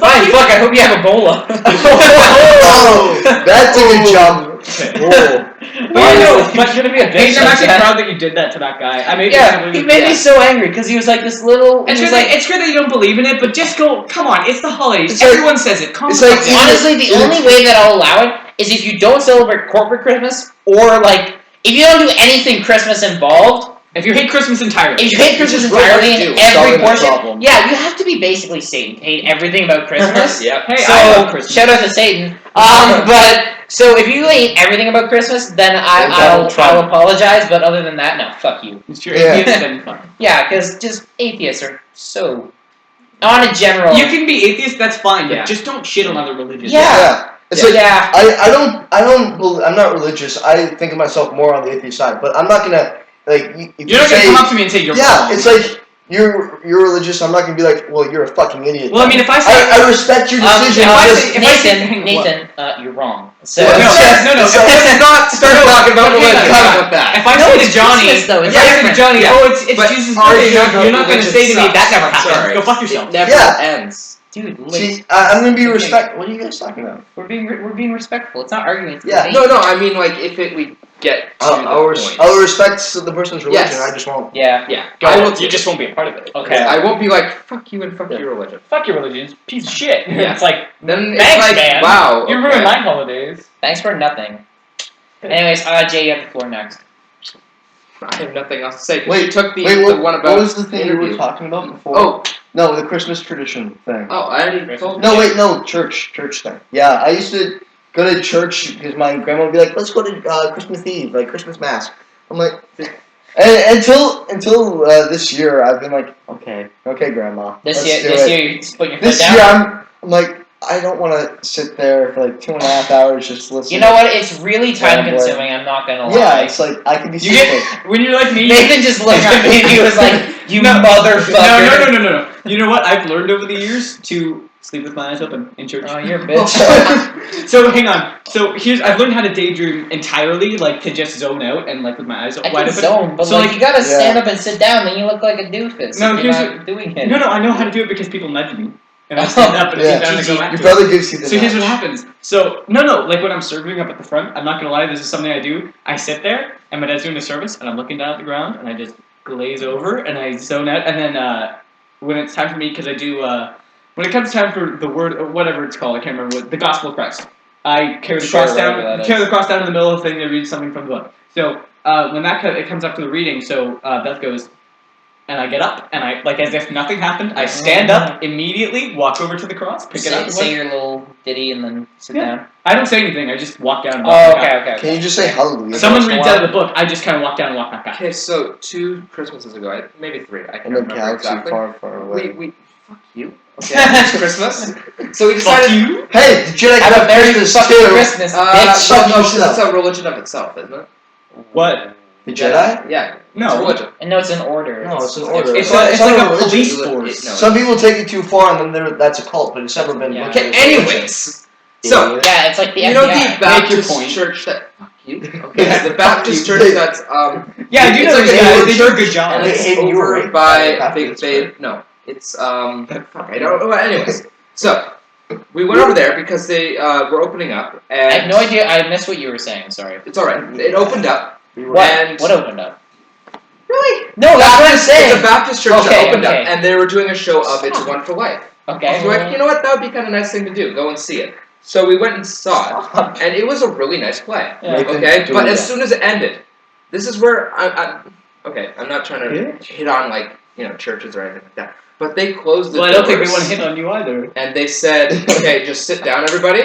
Fine, fuck. I hope you have Ebola. Oh, that took a jump. But you know, but You're gonna be a bitch. Hayden, I'm like actually that. proud that you did that to that guy. I made Yeah, he made me so angry because he was like this little. It's he was good, like, it's good that you don't believe in it, but just go. Come on, it's the holidays. It's like- Everyone says it. Calm it's down. like even- honestly, the only way that I'll allow it is if you don't celebrate corporate Christmas or if you don't do anything Christmas involved. If you hate Christmas entirely, If you hate Christmas just really entirely hard to in do. every Solving the portion, problem. yeah, you have to be basically Satan to hate everything about Christmas. Yep. hey, So, I love Christmas. shout out to Satan. But so if you hate everything about Christmas, then I'll apologize. But other than that, no, fuck you. It's your Yeah. atheist, then fine. Yeah, because just atheists are so on a general. You can be atheist, that's fine, but Yeah. just don't shit on other religions. Yeah. It's like Yeah. I'm not religious. I think of myself more on the atheist side, but I'm not gonna if You're not gonna come up to me and say you're wrong. it's like you're religious. I'm not gonna be like, well, you're a fucking idiot. Well, I mean, if I say I respect your decision. if I just- say- if I say- Nathan, you're wrong. So No, no. So let's not start talking about Okay, religion. no, Cut no. with that. If I No, say it's to Johnny, Christmas, though. It's if I say to different. Johnny, Yeah. oh, it's But Jesus' our birthday, genre you're not gonna religion say to me, sucks. that never happened. Sorry. Go fuck yourself. It never Yeah. ends. dude, See, I'm gonna be respect. What are you guys talking about? we're being respectful. It's not arguing. It's Yeah. debate. No, I mean we get to I'll the point. respect the person's religion. Yes. I just won't. Yeah. Yeah. Go I on. will You just won't be a part of it. Okay. I won't be like, fuck you and fuck Yeah. your religion. Fuck your religion, piece of shit. Yeah. It's like, Then thanks, it's like, man. wow. You okay. ruined my holidays. Thanks for nothing. Anyways, Jay, you have the floor next. I have nothing else to say. 'Cause Wait, you took the what, one about what was the thing you interview. were talking about before? Oh, No, the Christmas tradition thing. I already told No, wait, no, church thing. Yeah, I used to go to church because my grandma would be like, let's go to Christmas Eve, like Christmas Mass. I'm like, until this year, I've been like, okay, Grandma. This let's do year, it. you're just putting your foot This down. year, I'm like, I don't want to sit there for like 2.5 hours just listening. You know what? It's really time Yeah, consuming. I'm not gonna lie. Yeah, it's like I could be You sleeping. get, when you're like me, Nathan just looked at me and he was like, "You No. motherfucker!" No. You know what? I've learned over the years to sleep with my eyes open in church. Oh, you're a bitch. So hang on. So I've learned how to daydream entirely, like to just zone out and like with my eyes I wide can open. zone, but So, like like, you gotta yeah. stand up and sit down, then you look like a doofus. No, if you're here's not doing it. No, I know how to do it because people nudge me, and I stand up and Yeah. sit down and go back Your to it. brother gives you the So here's what nudge. happens. So no, like when I'm serving up at the front, I'm not gonna lie, this is something I do. I sit there and my dad's doing the service and I'm looking down at the ground and I just glaze over and I zone out and then when it's time for me, because I do when it comes time for the word, or whatever it's called, I can't remember what, the Gospel of Christ. I carry the Sure, cross down, whatever that carry is. the cross down in the middle of the thing. They read something from the book. So when it comes up to the reading, so Beth goes, and I get up, and I, like as if nothing happened, I stand up immediately, walk over to the cross, pick it up. Say your little ditty and then sit down. I don't say anything. I just walk down. And walk Oh, back up. okay. Can you just say hallelujah? Someone once in a reads while? out of the book. I just kind of walk down and walk back up. Okay, so 2 Christmases ago, maybe 3, I can't In a remember galaxy exactly. far, far away. We fuck you. Okay, it's Christmas. So we Fuck decided. you. Hey, the Jedi Have a got very Christmas fucking too. Christmas, No, bitch. Fuck because yourself. it's a religion of itself, isn't it? What? The Jedi? Yeah. It's a No. religion. And no, it's an order. No, it's an order. It's not- like not a religion. police It- force. no, Some people take it too far, and then that's a cult, but it's never been. Yeah. looked at Okay, as a religion. anyways. So, Yeah, it's like the you know FBI. the Baptist point. church that. Fuck you. Okay, the Baptist you. church that's. Yeah, I do it's know like those a guys. newer They do a church, good job. And Hey, it's Hayden, you were over right. by. Baptist, right? No, it's. Fuck, I don't know. Well, anyways. So, we went over there because they were opening up. And I have no idea. I missed what you were saying. Sorry. It's alright. It opened up. What? And What opened up? Really? No, that's what I'm saying. It's a Baptist church Okay, that opened okay. up, and they were doing a show of It's a Wonderful Life. Okay. So we're like, you know what? That would be kind of a nice thing to do. Go and see it. So we went and saw it, and it was a really nice play. Yeah. Okay, Do but that. as soon as it ended, this is where I'm not trying to hit on like churches or anything like that. But they closed the Well, I doors. don't think they want to hit on you either. And they said, okay, just sit down, everybody.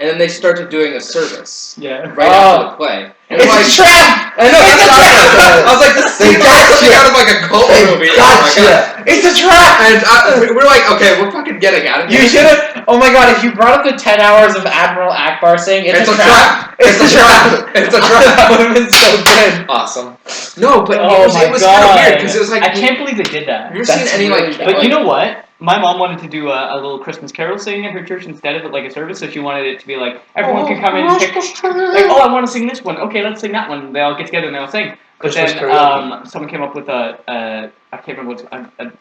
And then they started doing a service Yeah. right after the play. And It's like, a trap! I know, that's what I trap! was like, this They seems like got something you. out of like a cult They movie. got Oh my you. God. It's a trap! And we're like, okay, we're fucking getting out of here. You should have. Oh my god! If you brought up the 10 hours of Admiral Akbar saying It's a trap. It's a trap. It's a that trap. would have been so good. Awesome. No, but Oh it my was kind of God. weird because it was like, I can't believe they did that. have you ever seen That's any really like? But you know what? My mom wanted to do a little Christmas carol singing at her church instead of it like a service, so she wanted it to be like everyone can come in and pick. Like, oh, I want to sing this one. Okay, let's sing that one. They all get together and they all sing. But Christmas then karaoke. someone came up with I can't remember what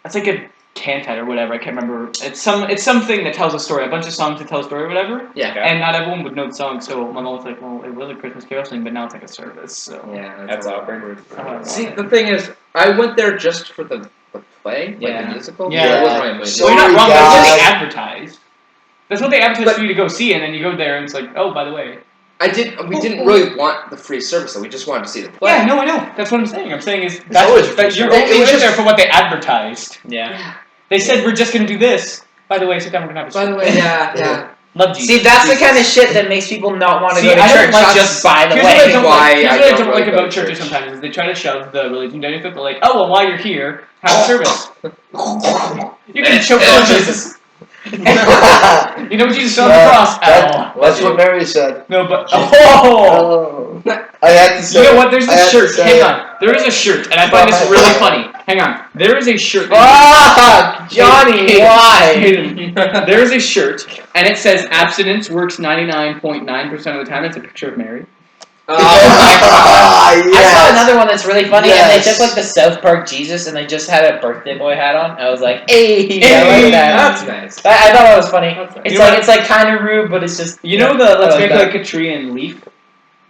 it's like a cantate or whatever. I can't remember. It's something that tells a story. A bunch of songs that tell a story or whatever. Yeah. And not everyone would know the song, so my mom was like, "Well, it was a Christmas carol sing, but now it's like a service." So Yeah, That's awkward. See, the thing is, I went there just for the play, like Yeah. the musical. Yeah. That wasn't my movie. So- well, you're not wrong. That's what guys. they advertise. That's what they advertise But- for you to go see, and then you go there and it's like, oh, by the way. We didn't really want the free service, though. We just wanted to see the play. Yeah, no, I know. That's what I'm saying. I'm saying is always that you're free. only It was in just- there for what they advertised. Yeah. They said we're just gonna do this. By the way, sit down. We're gonna have a By the way, yeah. Love Jesus. See, that's the kind of shit that makes people not want to See, go to I don't church like- just by the Here's what I way. don't Why like. Here's I what I don't don't really like go about to churches church. sometimes is they try to shove the religion down your throat. They're like, oh well, while you're here, have a service. You can choke on Jesus. You know what Jesus said on the cross? Ow. That's what Mary said. No, but Oh. I had to say. you know what? There's I this had to shirt. say Hang it. on. There is a shirt, and I find this really funny. Hang on. There is a shirt. Fuck! Johnny, Hayden, why? Hayden, there is a shirt, and it says abstinence works 99.9% of the time. It's a picture of Mary. Ah, I saw yes. another one that's really funny, and Yes. they took like the South Park Jesus, and they just had a birthday boy hat on. I was like, hey, I Hey, like that. That's nice. I thought that was funny. That's nice. It's You know like what? it's like kind of rude, but it's just You know the let's I make like like a tree and leaf.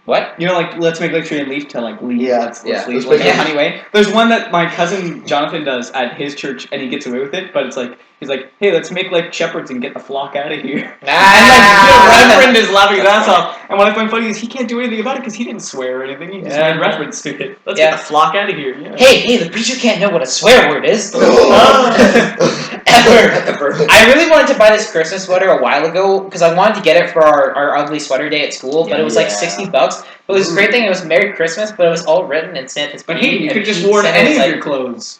what? You know, like let's make like tree and leaf to like leaf. Yeah, let's yeah. leave Let's like make a it- funny way. There's one that my cousin Jonathan does at his church, and he gets away with it. But it's like he's like, hey, let's make like shepherds and get the flock out of here. And like the reverend is laughing his ass off. And what I find funny is he can't do anything about it because he didn't swear or anything. He just Yeah. made reference to it. Let's Yeah. get the flock out of here. Yeah. Hey, the preacher can't know what a swear word is. Oh. Ever. I really wanted to buy this Christmas sweater a while ago because I wanted to get it for our ugly sweater day at school, but it was like Yeah. $60. But it was a great thing. It was Merry Christmas, but it was all written in Santa's But name. hey, you and could just Pete worn Santa any was of like, your clothes.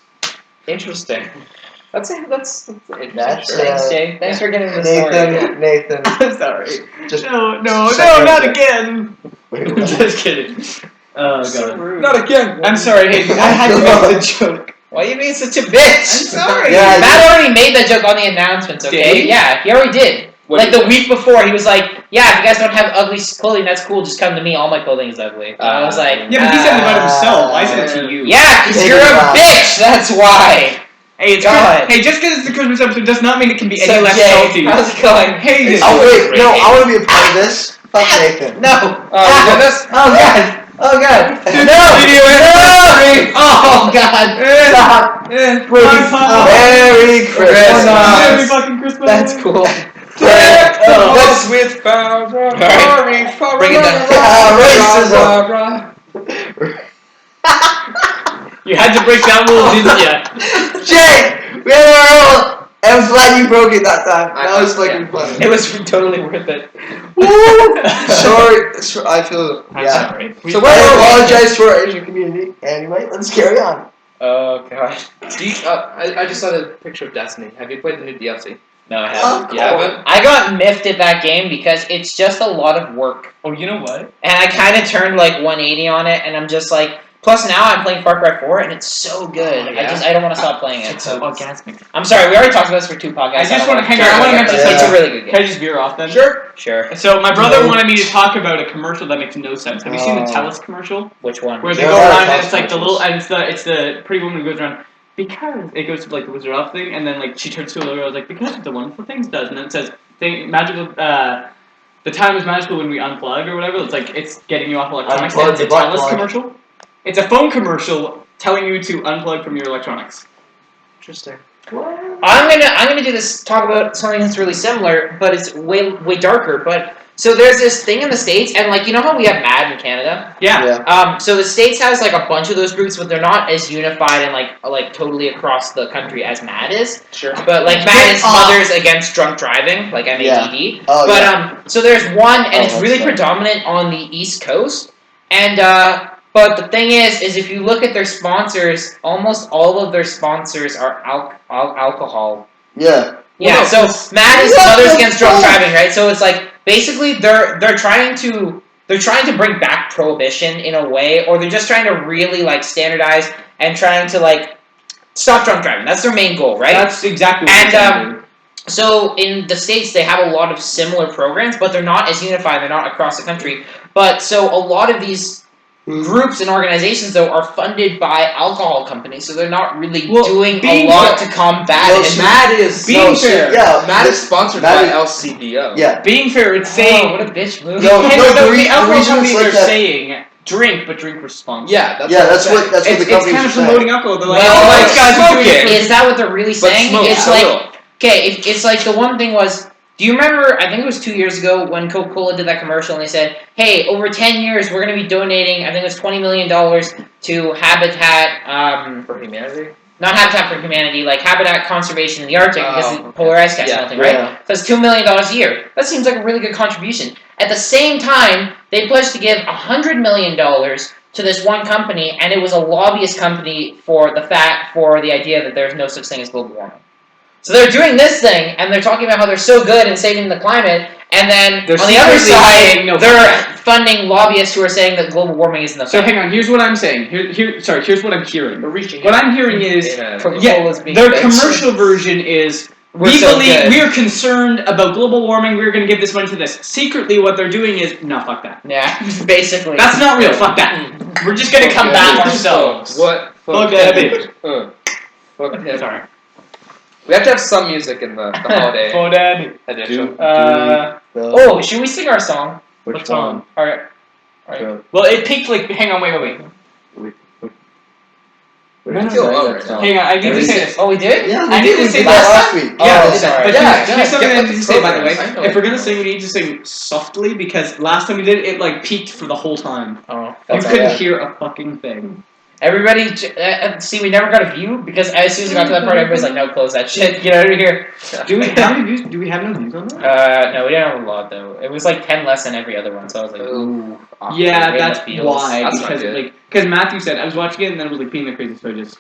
Interesting. That's interesting. That's, Thanks, Jay. Thanks for getting the story. Nathan. I'm sorry. Just No, second not it. again. Wait, what? Just kidding. Oh So god. rude. Not again. I'm sorry, Hayden. I had to make the joke. Why are you being such a bitch? I'm sorry. Yeah, Matt already made that joke on the announcements, okay? Did he? Yeah, he already did. What Like did the week before, he was like, yeah, if you guys don't have ugly clothing, that's cool, just come to me, all my clothing is ugly. And I was like, Yeah, but he said it about himself. I said it to you. yeah, because Take you're it a back. bitch, that's why. Hey, it's God. Hey, just because it's the Christmas episode does not mean it can be any So, less Jay, salty. how's it going? Hayden. Oh wait, no, I want to be a part of this. Fuck Nathan. No. Oh, goodness. Oh, God. Oh, God. Dude, No. video No. Oh, God. Stop. Merry Merry Christmas. Merry fucking Christmas. That's cool. Let's with Barbara. Bring it down. Racism. You had to break that rule, didn't you? Jay, we had our rule. I'm glad you broke it that time. That was fucking funny. It was totally worth it. Sorry, I feel. I'm Yeah. sorry. So I apologize to our Asian community. Anyway, let's carry on. Oh god. I just saw the picture of Destiny. Have you played the new DLC? No, I haven't. Oh, You haven't? I got miffed at that game because it's just a lot of work. Oh, you know what? And I kind of turned like 180 on it, and I'm just like. Plus now I'm playing Far Cry 4, and it's so good. Oh, yeah? I don't want to stop playing it. It's so orgasmic. I'm sorry, we already talked about this for 2 podcasts. I just don't want to wanna- hang on. I want to mention It's a something. really good Can I game. just veer off then? Sure. So my brother No. wanted me to talk about a commercial that makes no sense. Have you seen the TELUS commercial? Which one? Where they There go are around and TELUS it's like the little commercials. and it's the pretty woman who goes around because it goes to like the Wizard of Oz thing and then like she turns to a little girl like because of the wonderful things does and then it says magical the time is magical when we unplug or whatever. It's like it's getting you off electronics. Unplug And it's a the butt TELUS plug. commercial. It's a phone commercial telling you to unplug from your electronics. Interesting. I'm gonna do this. Talk about something that's really similar, but it's way darker. But so there's this thing in the States, and like you know how we have MAD in Canada. Yeah. So the States has like a bunch of those groups, but they're not as unified and like totally across the country as MAD is. Sure. But like MAD is Mothers Against Drunk Driving, like MADD. Oh, But yeah. so there's one, and Oh, it's that's really funny. predominant on the East Coast. And but the thing is if you look at their sponsors, almost all of their sponsors are alcohol. Yeah. Yeah. Well, no, So MAD is What Mothers the Against Drunk fuck? Driving, right? So it's like basically they're trying to bring back prohibition in a way, or they're just trying to really like standardize and trying to like stop drunk driving. That's their main goal, right? That's exactly what And, they're trying to do. So in the States, they have a lot of similar programs, but they're not as unified. They're not across the country. But so a lot of these groups and organizations, though, are funded by alcohol companies, so they're not really doing a being lot fair- to combat No, it. so- Matt is Being fair. Yeah. Matt is sponsored Matt by is- LCBO. Yeah. Being fair, it's Oh, saying what a bitch move. No, Hey, no, no, the the alcohol reason companies it's like are that- saying drink, but drink responsibly. Yeah, that's Yeah, what that's I'm what saying. that's what the It's companies kind of are saying. promoting alcohol. They're like, Well, oh, like, guys are smoke doing it. for Is that what they're really But saying? smoke It's a like little. okay, it's like the one thing was. Do you remember? I think it was 2 years ago when Coca-Cola did that commercial, and they said, "Hey, over 10 years, we're going to be donating. I think it was $20 million to Habitat, For humanity? not Habitat for Humanity, like Habitat conservation in the Arctic because Oh, the okay. polar ice caps Yeah, melting, right? yeah. So it's $2 million a year. That seems like a really good contribution. At the same time, they pledged to give $100 million to this one company, and it was a lobbyist company for the idea that there's no such thing as global warming. So they're doing this thing, and they're talking about how they're so good in saving the climate, and then They're on the other secretly side, saying no. they're funding lobbyists who are saying that global warming isn't a So thing. hang on. Here's what I'm saying. Here's what I'm hearing. We're reaching What out. I'm hearing is Yeah. Coca-Cola's being their bitch. commercial version is We're we so believe good. we're concerned about global warming. We're going to give this money to this. Secretly, what they're doing is no, fuck that. Yeah, basically. That's not real. Fuck that. We're just going to come back ourselves. What? Fuck that bitch. Fuck him. Sorry. We have to have some music in the holiday For that. edition. Oh, should we sing our song? Which What song? Alright. Well, it peaked like. Hang on. Wait. I feel low right now. Hang on. I need to say this. Oh, we did? Yeah, I need to we say did that last week. Oh, Yeah, sorry. but Yeah, here's something get I with need the to say, by the way. programs. I know If we're it. gonna sing, we need to sing softly because last time we did it, like peaked for the whole time. Oh, You that's couldn't alright. hear a fucking thing. Everybody, see, we never got a view because as soon as we got to that part, everybody's like, "No, close that shit. Get out of here." Do we? How many views? Do we have no views on that? No, we didn't have a lot though. It was like 10 less than every other one, so I was like, Ooh. awkward. Yeah, Way in that's the feels. why. That's not because good. because Matthew said I was watching it and then it was like being the crazy, so I just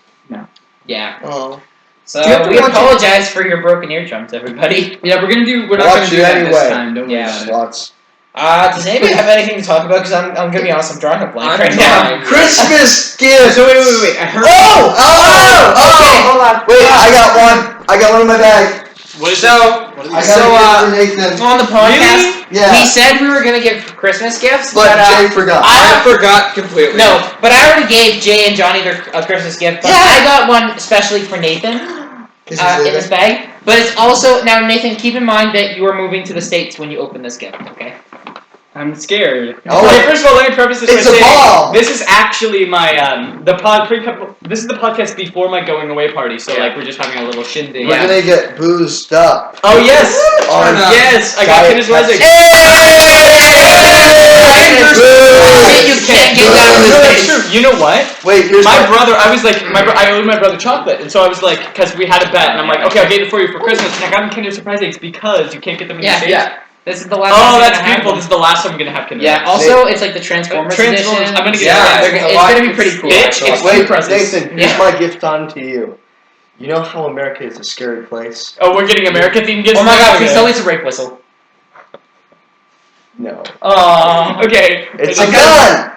Yeah. Oh. So Do you have to we watch it? apologize for your broken eardrums, everybody. yeah. We're not Watch gonna do it that anyway. this time. Don't worry Yeah. about it. Lots. Does anybody have anything to talk about? Because I'm gonna be honest, I'm drawing a blank I'm right now. drawing. Christmas gift. So wait. I heard. Okay, hold on. Wait, I got one in my bag. What is So, I So, got a gift for Nathan. on the podcast, Yeah, we said we were gonna give Christmas gifts, but but Jay forgot. I forgot completely. no, but I already gave Jay and Johnny their Christmas gift. But Yeah. I got one especially for Nathan This is in it. this bag. But it's also now, Nathan. Keep in mind that you are moving to the States when you open this gift. Okay. I'm scared. Oh. Okay, first of all, let me preface this It's by a saying ball! this is actually my this is the podcast before my going away party. So like we're just having a little shindig. We're gonna get boozed up. Oh yes, On yes, I got Diet Kinder's Rising. You can't get down No, to that's this. true. You know what? Wait, here's My brother, I was like, I owed my brother chocolate, and so I was like, because we had a bet, and I'm like, okay, I'll get it for you for Christmas, and I got him Kinder Surprise eggs because you can't get them in the States. Yeah. This is the last. Oh, time that's I'm gonna have beautiful. them. This is the last time I'm gonna have Kinder. Yeah. Eggs. Also, it's like the Transformers Transformers. edition. I'm gonna get Yeah, it. It's gonna be pretty cool. Bitch, it's Wait, two presents. Nathan, here's Yeah. my gift on to you. You know how America is a scary place? Oh, we're getting America themed gifts. Oh my god! Okay. Please tell me it's a rape whistle. No. Oh, okay. It's Okay. a gun!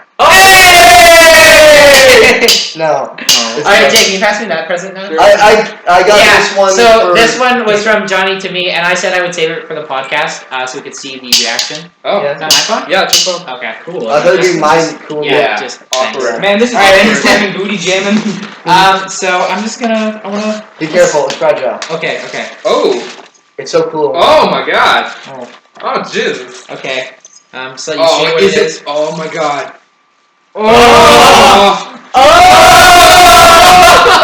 No. It's Alright, not. Jake, can you pass me that present now? I got Yeah, this one. So for, this one was from Johnny to me, and I said I would save it for the podcast, so we could see the reaction. Oh. Is that my phone? Yeah, it's your phone. Okay, cool. I thought it'd be Just- mine cool. Yeah, just awkward. thanks. Man, this is Alright. Hayden slamming booty jamming. So I'm just gonna. I wanna. Be careful, it's fragile. Okay. Oh. It's so cool. Oh my god. Oh. Oh Jesus. Okay. So you see Oh, what is it is? it? Oh my god. Oh!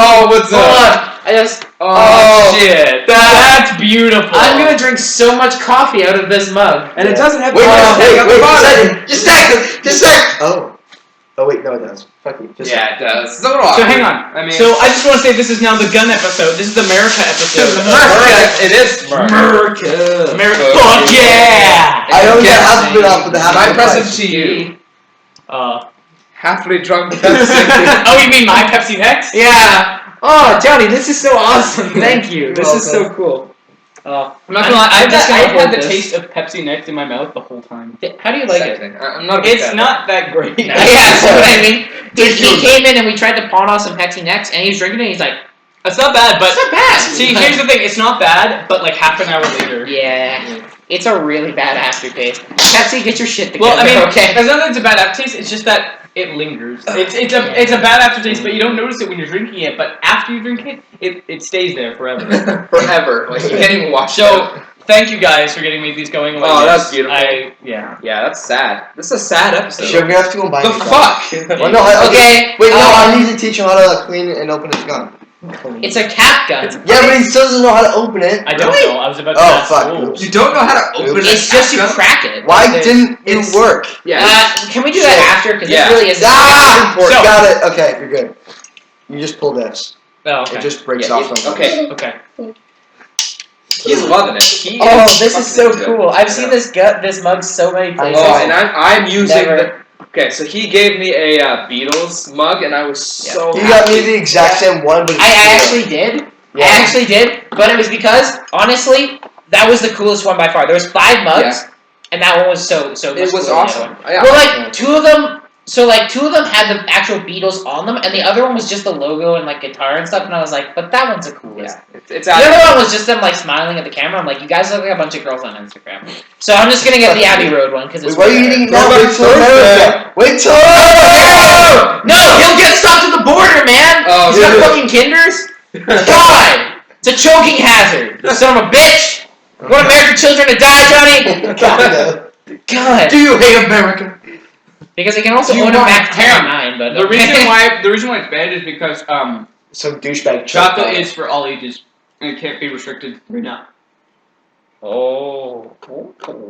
Oh, what's Hold up? on. I just. Oh, shit. That's beautiful. I'm gonna drink so much coffee out of this mug. And it doesn't have Wait, bottom. just a second. Just a second. Oh. Oh wait, no it does. Fuck you. Just Yeah, it does. So So hang on. I mean, So I just want to say this is now the gun episode. This is the America episode. It is America. America. Fuck yeah! I don't get Yes. half of it off with the half My of the present price. to you. Happily drunk Pepsi. Oh, you mean my Pepsi Next? Yeah. Oh, Johnny, this is so awesome. Thank you. This is so cool. I'm not gonna lie. I'm I've just gonna had hold the this. taste of Pepsi Next in my mouth the whole time. How do you like it? Thing. I'm not a big It's fan. not that great. Yeah, that's what I mean. He came in and we tried to pawn off some Pepsi Next, and he was drinking it. And he's like, It's not bad, but "It's not bad." see, here's the thing. It's not bad, but like half an hour later. Yeah, it's a really bad aftertaste. Pepsi, get your shit together. Well, I mean, okay. it's not that it's a bad aftertaste. It's just that it lingers. It's a bad aftertaste, but you don't notice it when you're drinking it. But after you drink it, it stays there forever. Forever. Like you can't even wash it. So thank you guys for getting me these going. Away. Oh, that's beautiful. Yeah. Yeah, that's sad. This is a sad episode. Sure, we have to go buy The me some. fuck? Well, no, Okay, Wait, no, I um, need to teach him how to clean it and open his gun. It's a cap gun. Yeah, but he still doesn't know how to open it. I don't know. I was about to Oh, ask. fuck. Oh. Oops. You don't know how to open it. It's just you crack it. Why There's- didn't it it's- work? Yeah. Can we do that after? Because Yeah. it really isn't. Ah! So- Got it. Okay, you're good. You just pull this. Oh, It okay. just breaks Yeah, off. you- something. okay. Okay. He's loving it. He Oh, is this is so fucking good. cool. I've I seen know. this mug so many places. Oh, and I'm using Never. the. Okay, so he gave me a Beatles mug, and I was so. You got happy. me the exact same one, but it's I clear. actually did. Yeah. I actually did, but it was because honestly, that was the coolest one by far. There was 5 mugs, and that one was so much It was cooler than the awesome. other one. Yeah. Well, like 2 of them. So like 2 of them had the actual Beatles on them, and the other one was just the logo and like guitar and stuff. And I was like, but that one's the coolest. Yeah, it's The other one was just them like smiling at the camera. I'm like, you guys look like a bunch of girls on Instagram. So I'm just gonna get the Abbey Road one because it's. Wait, why are you way eating better. now? Wait till America. Wait till. No, he'll get stopped at the border, man. Oh, He's got yeah. fucking Kinders. God, it's a choking hazard. You son of a bitch. You want American children to die, Johnny? God. Do you hate America? Because they can also Do you own a want Mac ham? 9, but The reason why it's bad is because Some douchebag. chocolate is for all ages and it can't be restricted right now. Oh.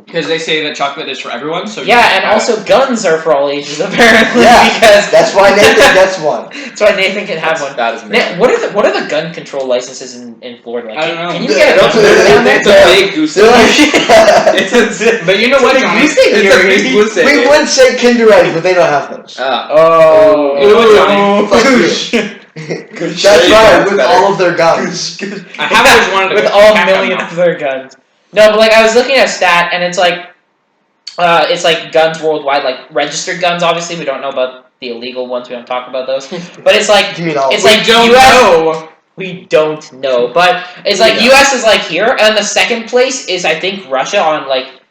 Because they say that chocolate is for everyone. So Yeah, and also guns are for all ages apparently. Yeah, because that's why Nathan gets one. that's why Nathan can have one. That is Now, what are the gun control licenses in Florida? Like, I don't know. Can you get a gun down there? It's a big goose They're egg. like, It's a But you know what, It's a Johnny? goose egg It's a big theory. goose egg. we would say Kinder Eggs, but they don't have those. Oh. You know what, Johnny? Fuck you. That's right, with better. all of their guns. I have always wanted to with go all back on millions now. of their guns. No, but like I was looking at a stat, and it's like guns worldwide, like registered guns. Obviously, we don't know about the illegal ones. We don't talk about those. But it's like You mean all? it's We like don't US. know. We don't know, but it's We like don't. U.S. is like here, and the second place is I think Russia on like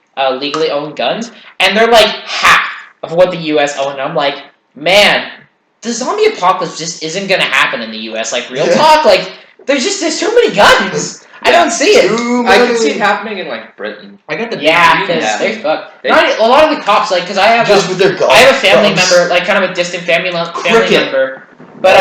legally owned guns, and they're like half of what the U.S. own. And I'm like, man, the zombie apocalypse just isn't gonna happen in the U.S. Like real talk, like There's so many guns. I don't see it. I can see it happening in like Britain. I got the Yeah, big because green they fuck. They- Not a lot of the cops, like, because I have Just with their guns. I have a family member, like, kind of a distant family member. But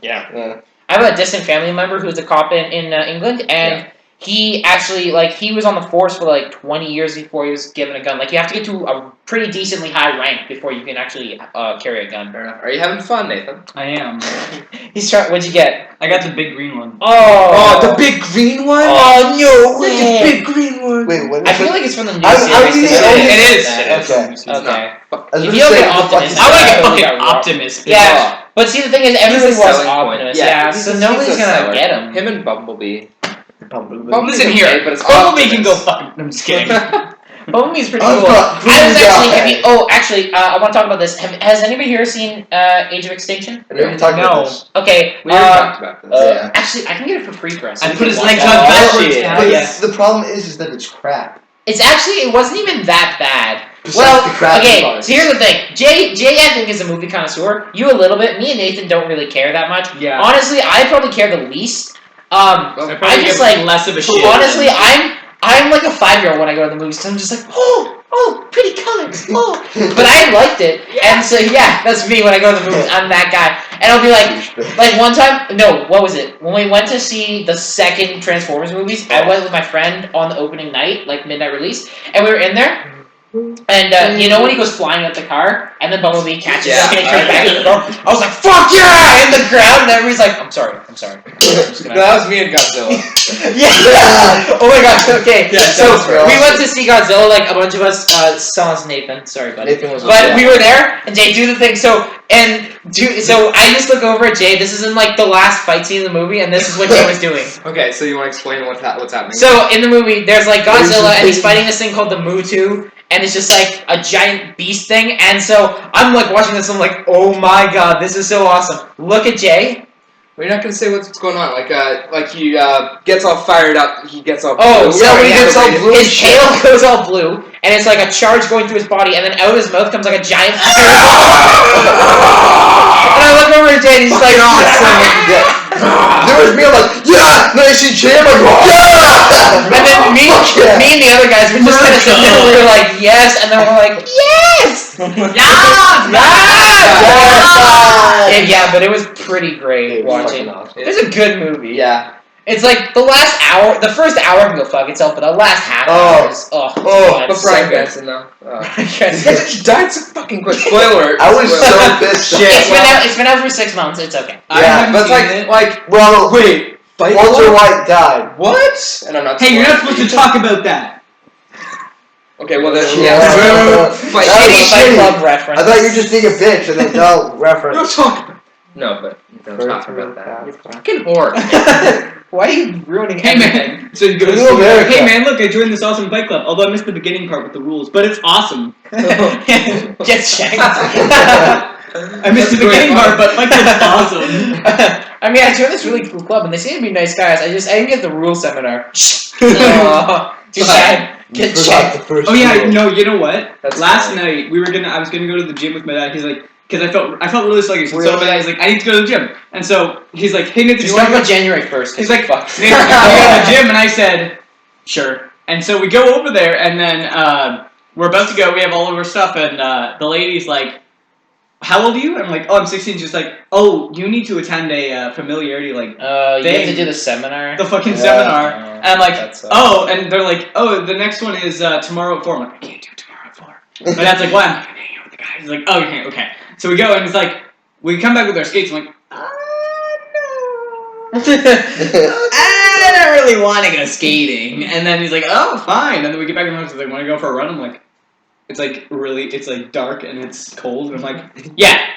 Yeah. I have a distant family member who's a cop in England, and he actually, like, he was on the force for like 20 years before he was given a gun. Like, you have to get to a pretty decently high rank before you can actually carry a gun. Fair enough. Are you having fun, Nathan? I am. He's trying. What'd you get? I got the big green one. Oh, the big green one? Oh no Such a big green one. Wait, what is I feel it? like it's from the new I series. really- It is. Okay. Okay. I was If gonna you don't say, get what the fuck Optimus, is I want to that? get fucking got robbed. Optimus. Yeah, but see, the thing is, everybody He's a wants selling point. Optimus. Yeah, Yeah, he's so a- nobody's he's a gonna seller. get him. Him and Bumblebee. Bumblebee. Listen here, but it's Bumblebee can go Optimus. fucking. I'm just kidding. Bumblebee's pretty I'm cool. not I was green actually. guy. Have you, oh, actually, I want to talk about this. Has anybody here seen Age of Extinction? I never talked about No. this. Okay. We already talked about this. yeah. Actually, I can get it for free for us. I We put can his watch legs that. on But- backwards shit. now. But Yes. the problem is that it's crap. It's actually. It wasn't even that bad. Besides Well, the crap okay. parts. So here's the thing. Jay, I think is a movie connoisseur. You a little bit. Me and Nathan don't really care that much. Yeah. Honestly, I probably care the least. I I probably just give like. less of a shit. Honestly, I'm like a 5-year-old when I go to the movies. Cause I'm just like, oh, pretty colors, oh. But I liked it, and so yeah, that's me when I go to the movies. I'm that guy, and I'll be like one time. No, what was it? When we went to see the second Transformers movies, I went with my friend on the opening night, like midnight release, and we were in there. And you know when he goes flying out the car, and then Bumblebee catches him and he turns back into the car? I was like, "Fuck yeah!" in the crowd, and everybody's like, "I'm sorry." I'm just gonna- That was me and Godzilla. yeah. Oh my gosh. Okay. Yeah, so that was great. we went to see Godzilla. Like a bunch of us. Sans Nathan. Sorry, buddy. Nathan was But we were there, and Jay do the thing. So I just look over at Jay. This is in like the last fight scene of the movie, and this is what Jay was doing. Okay, so you want to explain what's happening? So in the movie, there's like Godzilla, and he's fighting this thing called the Mutu, and it's just like a giant beast thing. And so I'm like watching this, and I'm like, oh my god, this is so awesome. Look at Jay. Well, you're not gonna say what's going on. Like he gets all fired up. He gets all. Oh, blue. sorry, when he gets all blue. His tail goes all blue, and it's like a charge going through his body, and then out of his mouth comes like a giant. And I look over at Jay, and he's like, There was me, I'm like, yeah! And then I see Jay, I'm like, yeah! and then me and the other guys were just kind of sitting there, we were like, yes, and then we're like, yes! Yeah, but it was pretty great watching. It's a good movie. Yeah. It's like the last hour, the first hour can go fuck itself, but the last half Oh. hour is, Oh. But so Brian good. Benson though. It's He died so fucking quick. Spoiler alert. I was Spoiler alert. so pissed. Shit. it's been out for 6 months, it's okay. I Yeah, haven't But seen it's it. like Well, wait, Fight Walter Club? White died. What? And I'm not. Hey, you're not spoiling supposed to it. talk about that. Okay, well then Yeah. Fight That Shitty was Fight shitty. Club reference. I thought you were just being a bitch and then no reference. Don't talk about. No, but don't talk about that. You fucking whore. Why are you ruining Hey everything? man, so you go to New school, America. hey man, look, I joined this awesome fight club. Although I missed the beginning part with the rules, but it's awesome. Get shanked. I missed the beginning part, but fight club's awesome. I mean, I joined this really cool club, and they seem to be nice guys. I didn't get the rule seminar. Oh, too bad. Get checked. the first Oh yeah, rule. no, you know what? That's Last funny. night I was gonna go to the gym with my dad. He's like, because I felt really sluggish. And so Really? my dad's like, I need to go to the gym. And so he's like, hey Nathan, Just you talk want to about January 1st. He's like, fuck. Nathan, you want to go to the gym? And I said, sure. And so we go over there, and then we're about to go. We have all of our stuff, and the lady's like, how old are you? And I'm like, oh, I'm 16. She's like, oh, you need to attend a familiarity, like, You have to Dang. do the seminar. the fucking Yeah. seminar. And I'm like, That sucks. oh, and they're like, oh, the next one is tomorrow at 4. I'm like, I can't do tomorrow at 4. My dad's like, why? I'm like, I'm hanging out with the guys. He's like, oh, okay. So we go, and it's like, we come back with our skates. I'm like, no. I don't really want to go skating. And then he's like, oh, fine. And then we get back in the house. He's like, want to go for a run? I'm like, it's like dark and it's cold. And I'm like, yeah,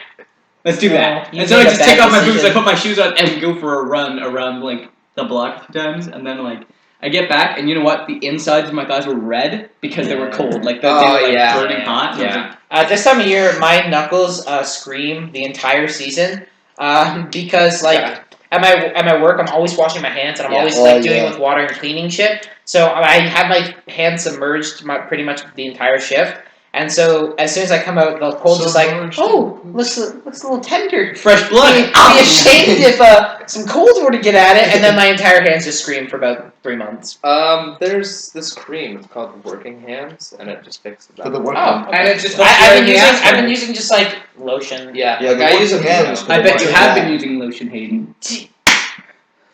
let's do that. You And so I made a just bad take off my boots, decision. I put my shoes on, and we go for a run around, like, the block a few times. And then, like, I get back, and you know what? The insides of my thighs were red because they were cold. Like, they were, like, yeah. burning hot. And I was Yeah. like, This time of year, my knuckles scream the entire season because, like, Yeah. at my work, I'm always washing my hands, and I'm Yeah. always Oh, like doing yeah. with water and cleaning shit. So I have my hands submerged pretty much the entire shift, And so as soon as I come out, the cold So just like, large. oh, looks a little tender. Fresh blood. I'd be ashamed if some cold were to get at it, and then my entire hands just scream for about 3 months. There's this cream. It's called Working Hands, and it just fixes For that. the work. Oh, And it just I've been using just like lotion. Yeah, Yeah, like the I use Working it. Hands. I bet you Yeah. have been using lotion, Hayden.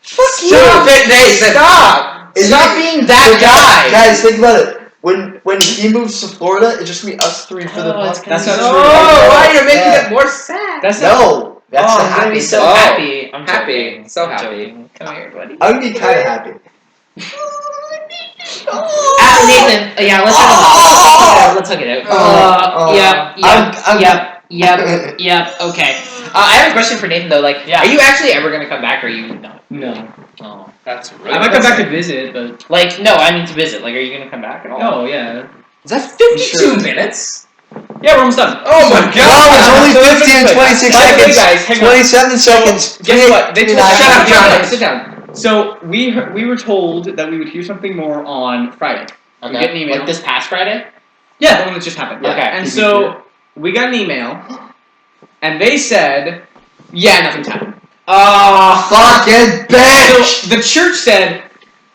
Fuck you! Stop it, Nathan! Stop! Is Stop it- being that guy! Guys, think about it. When he moves to Florida, it's just gonna be us three for the Oh, it's podcast. That's not gonna true. be Oh, why you're making Yeah. it more sad? That's not. No, that's oh, the I'm gonna be happy. so Oh, happy. I'm happy. joking. So I'm happy. joking. Come here, buddy. I'm gonna be kind of happy. Nathan, yeah, let's hug it out. Yep. Okay. I have a question for Nathan though. Like, Yeah. are you actually ever gonna come back, or are you not? No. Oh. That's really. I might come back to visit, but Like, no, I mean to visit. Like, are you gonna come back at all? oh yeah. Is that 52 Sure. minutes? Yeah, we're almost done. Oh my Wow, god! it's only So let's 50 and do it. 26 By the way, seconds. guys, hang on. 27 seconds. Guess what? They told 29 Shut up, seconds. John. Sit down. So we were told that we would hear something more on Friday. Okay. We get an email. Like this past Friday. Yeah, the one that just happened. Yeah. Okay. And so we got an email, and they said, "Yeah, nothing's happened." Oh, Fucking bitch! So the church said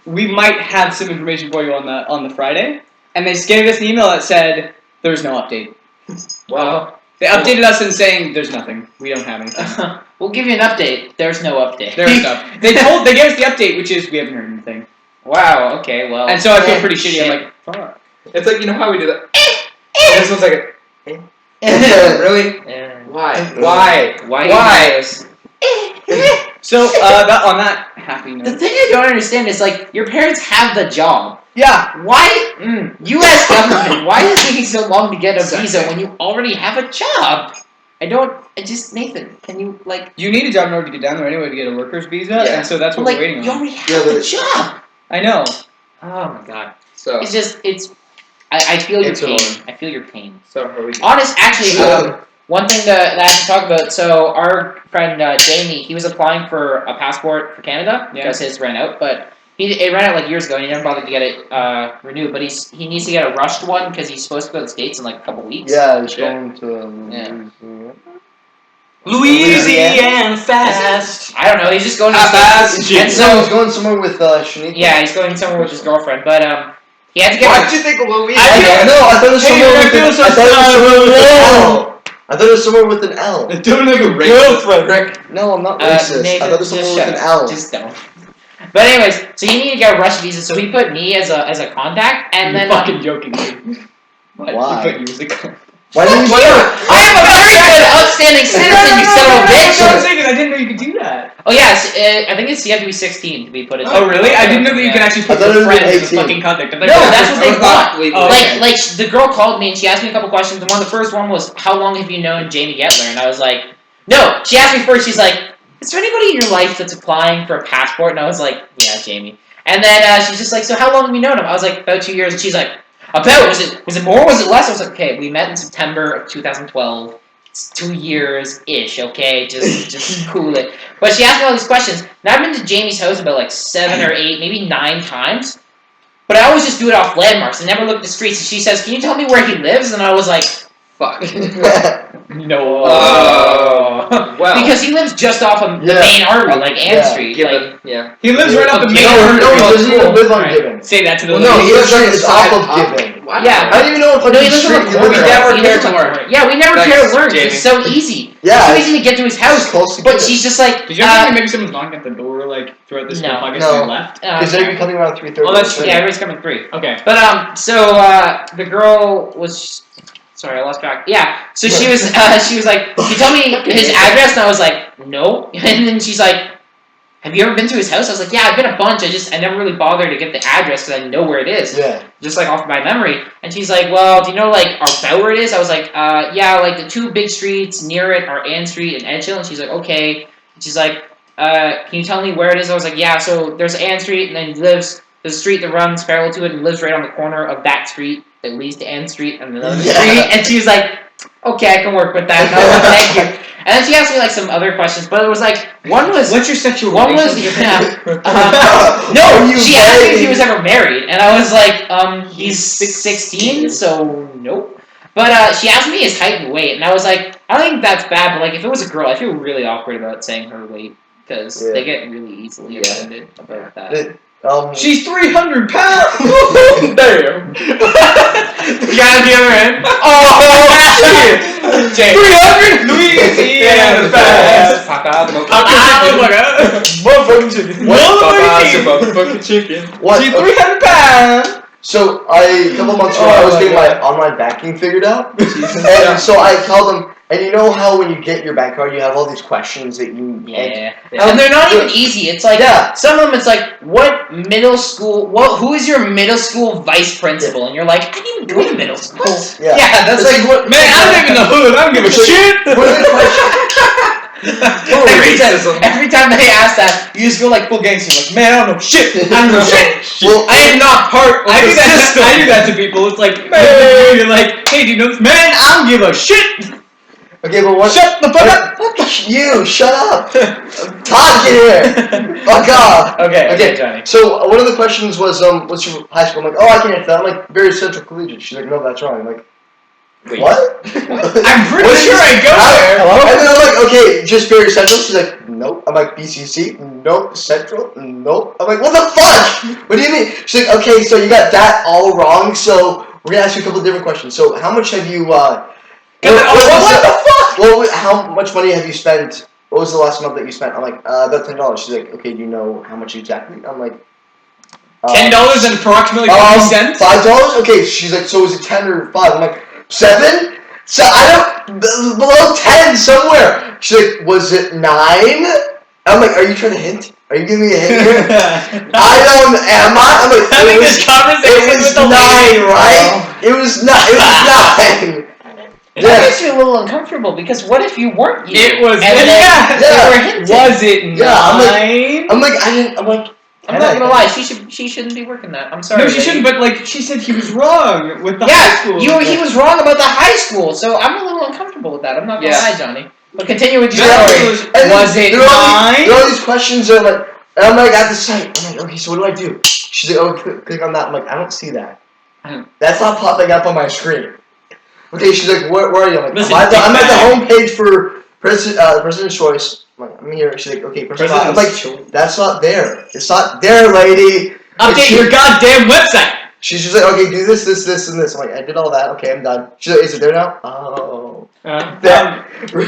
we might have some information for you on the Friday, and they gave us an email that said there's no update. well, They updated us in saying there's nothing. We don't have anything. we'll give you an update. There's no update. There's stuff. They gave us the update, which is we haven't heard anything. Wow. Okay. Well. And so I feel pretty shit. shitty. I'm like, fuck. It's like, you know how we do that? This one's like a. Really? Yeah. Why? Why? Why? Why? So on that happy The note, thing I don't understand is like your parents have the job. Yeah. Why, U.S. government? Why is it taking so long to get a visa when you already have a job? Nathan, can you like? you need a job in order to get down there anyway to get a worker's visa, Yeah. and so that's what Like we're waiting you on. already have Yeah, the but- job. I know. Oh my god. So, I feel your It's pain. annoying. I feel your pain. so are we? Actually, one thing that I have to talk about. So our friend Jamie, he was applying for a passport for Canada because his ran out, but it ran out like years ago, and he never bothered to get it renewed. But he needs to get a rushed one because he's supposed to go to the States in like a couple weeks. Yeah, he's Yeah. going to. Yeah. Louisiana fast. I don't know. He's just going to How the fast? States. And So he's so going somewhere with Shanika. yeah, he's going somewhere with his girlfriend, but he had to get. Why'd you think of Louise? I don't know. I thought it was Hey, somewhere I with feel an so I thought it was sorry. somewhere with an L. I thought it was somewhere with an L. Doing like a Racist. girlfriend. No, I'm not Uh, racist. Nathan, I thought it was just somewhere with shut an up. L. Just don't. But anyways, so he needed to get a rush visa, so he put me as a contact, and You're then fucking joking, dude. What? Why? He put you as a contact. Why didn't you? I am a very good, outstanding citizen, you son of a That's what I'm bitch. saying, 'cause I didn't know you could do that. Oh yes, I think you have to be 16 to be put as. Oh, really? I didn't know that you could actually put I thought your it was friends as a 18. fucking contact. No, that's what they want. Oh, okay. Like the girl called me and she asked me a couple questions, and the first one was, "How long have you known Jamie Getler?" And I was like, "No." She asked me first. She's like, "Is there anybody in your life that's applying for a passport?" And I was like, "Yeah, Jamie." And then she's just like, "So how long have you known him?" I was like, "About 2 years." And she's like, "About? Was it more? Was it less?" I was like, "Okay, we met in September of 2012. It's 2 years ish. Okay, just cool it." But she asked me all these questions. Now I've been to Jamie's house about like 7 or 8, maybe 9 times. But I always just do it off landmarks. I never look at the streets. And she says, "Can you tell me where he lives?" And I was like, Fuck. "No." Well. Because he lives just off of the Yeah. main artery, like Ann Yeah. Street. Given, yeah. He lives right off the main No, artery. he doesn't even live on Right. Gibbon. Say that to the Well, no, lady. he lives right It's off of up. Gibbon. Wow. Yeah. I don't even know what No, fucking he lives street on the he corner. lives never on. He care lives on the to learn. corner. Yeah, we never Thanks, care to learn. Jamie. It's so easy. Yeah, It's so easy to get to his it's house. close to But Gibbon. she's just like, Did you ever think maybe someone's knocking at the door, like, throughout this No. whole podcast No. and left? Because they'd be coming around 3:30. Oh, that's true. yeah, everybody's coming 3. Okay. But so the girl was. Sorry, I lost track. Yeah, so she was like, "Can you tell me his address?" And I was like, "No." And then she's like, "Have you ever been to his house?" I was like, "Yeah, I've been a bunch. I never really bothered to get the address because I know where it is, Yeah. just like off by memory." And she's like, "Well, do you know like about where it is?" I was like, "Yeah, like the 2 big streets near it are Ann Street and Edgehill." And she's like, "Okay." And she's like, "Can you tell me where it is?" I was like, "Yeah, so there's Ann Street, and then there's a street that runs parallel to it and lives right on the corner of that street that leads to Ann Street and another Yeah. street." And she was like, "Okay, I can work with that." And I was like, "Thank you." And then she asked me like some other questions, but it was like one was What's your sexual one was relationship? no. Are you She asked me if he married? was ever married, and I was like, he's 16, so nope. But she asked me his height and weight, and I was like, I don't think that's bad. But like, if it was a girl, I feel really awkward about saying her weight because they get really easily offended about that. She's 300 pounds. Damn. The guy on the other end. Oh shit. Jay. 300. Louisiana fast. Motherfucking chicken. Motherfucking chicken. What? She's 300 pounds. So a couple months ago, I was getting my online banking figured out, and so I called them. And you know how when you get your bank card, you have all these questions that you and they're not even easy. It's like some of them. It's like who is your middle school vice principal? And you're like, I didn't even go to middle school. Yeah, that's it's like what, Man, I live in the hood. I don't give a shit. What are the questions? Every time they ask that, you just feel like full gangster. You're like, man, I don't know shit. I don't know shit. Well, I am not part of I the do that. system. I do that to people. It's like, man, you're like, hey, do you know this? Man, I don't give a shit. Okay, but what? Shut the fuck up. You shut up. Todd, get here. Fuck off. Okay, Johnny. So one of the questions was, what's your high school? I'm like, oh, I can't answer that. I'm like, very Central Collegiate. She's like, no, that's wrong. I'm like, wait. what? I'm pretty sure I go there. Hello? And then I'm like, okay, just very Central. She's like, nope. I'm like, BCC? Nope. Central? Nope. I'm like, what the fuck? What do you mean? She's like, okay, so you got that all wrong. So we're gonna ask you a couple of different questions. So how much have you? What the fuck? Well, how much money have you spent? What was the last month that you spent? I'm like, about $10. She's like, okay, do you know how much exactly? I'm like, $10 and approximately 50 cents. $5? Okay, she's like, so is it 10 or 5? I'm like, 7? So I don't below 10 somewhere. She's like, was it 9? I'm like, are you trying to hint? Are you giving me a hint here? Am I? I'm like, Having this conversation it was with the 9, lady. right? It was 9. It was 9. That makes me a little uncomfortable because what if you weren't you? It was. And then they were hinting. Was it 9? I'm like, I'm not gonna lie. She shouldn't be working that. I'm sorry. No, she shouldn't. But like, she said he was wrong with the high school. He was wrong about the high school. So I'm a little uncomfortable with that. I'm not gonna lie, Johnny. But continue with your story. Was it 9? There are all these questions are like, and I'm like at the site. I'm like, okay, so what do I do? She's like, oh, click on that. I'm like, I don't see that. That's not popping up on my screen. Okay, she's like, where are you? I'm like, I'm at the home page for President's Choice. I'm like, I'm here. She's like, okay, I'm like, that's not there. It's not there, lady. Update your goddamn website. She's just like, okay, do this, and this. I'm like, I did all that. Okay, I'm done. She's like, is it there now? Oh. There it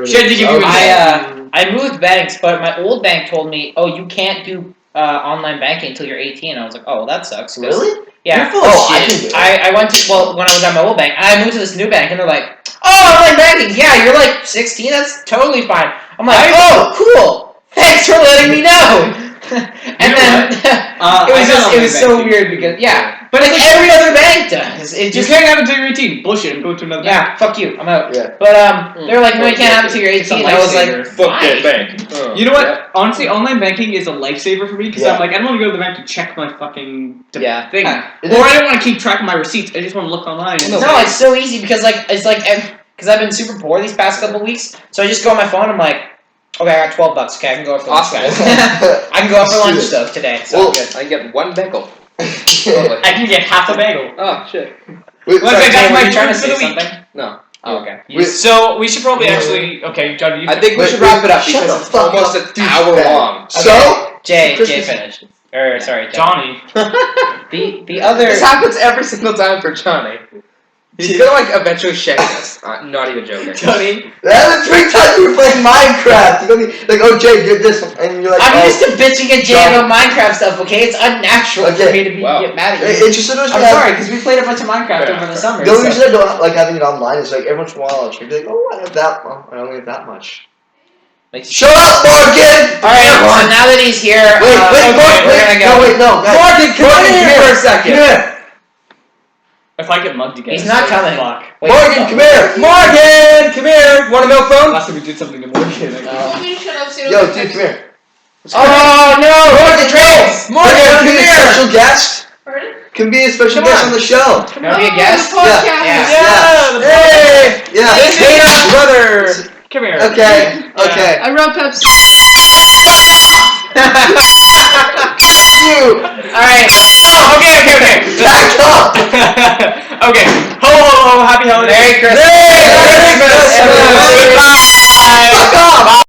is. I moved banks, but my old bank told me, oh, you can't do online banking until you're 18. I was like, oh, well, that sucks. Really? Yeah. You're full of shit. I went to, when I was at my old bank, and I moved to this new bank, and they're like, oh, online banking, yeah, you're like 16, that's totally fine. I'm like, oh, cool, thanks for letting me know. And then it was so weird because but like every other bank does. It just you can't have it until you're 18. Bullshit. I'm going to another bank. Yeah, fuck you. I'm out. Yeah. But they're like, no, you can't have it until you're 18. I was like, fuck that bank. You know what? Honestly, online banking is a lifesaver for me because I'm like, I don't want to go to the bank to check my fucking thing, or I don't want to keep track of my receipts. I just want to look online. No, it's so easy because because I've been super poor these past couple weeks, so I just go on my phone. I'm like, okay, I got $12. Okay, I can go out for lunch. I can go out for lunch stuff today. So good. I can get one bagel. I can get half a bagel. Oh shit. Wait, Were you trying to say something? No. Oh, okay. So we should probably actually. Okay, John, I think we should wrap it up because it's almost an hour long. So Jay finished. Or sorry, Johnny. The other. This happens every single time for Johnny. He's gonna like eventually shank us. Not even joking. Johnny. That was 3 times you were playing Minecraft. You're gonna be like, oh Jay, get this, and you're like, I'm used to bitching at Jay about Minecraft stuff. Okay, it's unnatural for me to get mad at you. It's just I'm sorry, because we played a bunch of Minecraft over the summer. The only reason I don't like having it online is like every once in a while I'll check, be like, oh, I have that. Well, I only have that much. Shut up, Morgan! Alright, so now that he's here, Wait, no, guys. Morgan, come here for a second. Come here. If I get mugged again, he's not coming. Wait, Morgan, come here. Morgan, come here. Want a milk phone? Last time we did something to Morgan. Yo, dude, come here. Oh no! Morgan, Morgan, come come here. here! Special guest. Can be a special guest on the show. Can I be a guest? Yeah. Hayden's brother. Come here. Okay. I wrote Pepsi. You. Alright. Oh, okay. Back up. Okay. Ho, ho, ho. Happy holidays. Merry Christmas. Merry Christmas, everyone. everyone.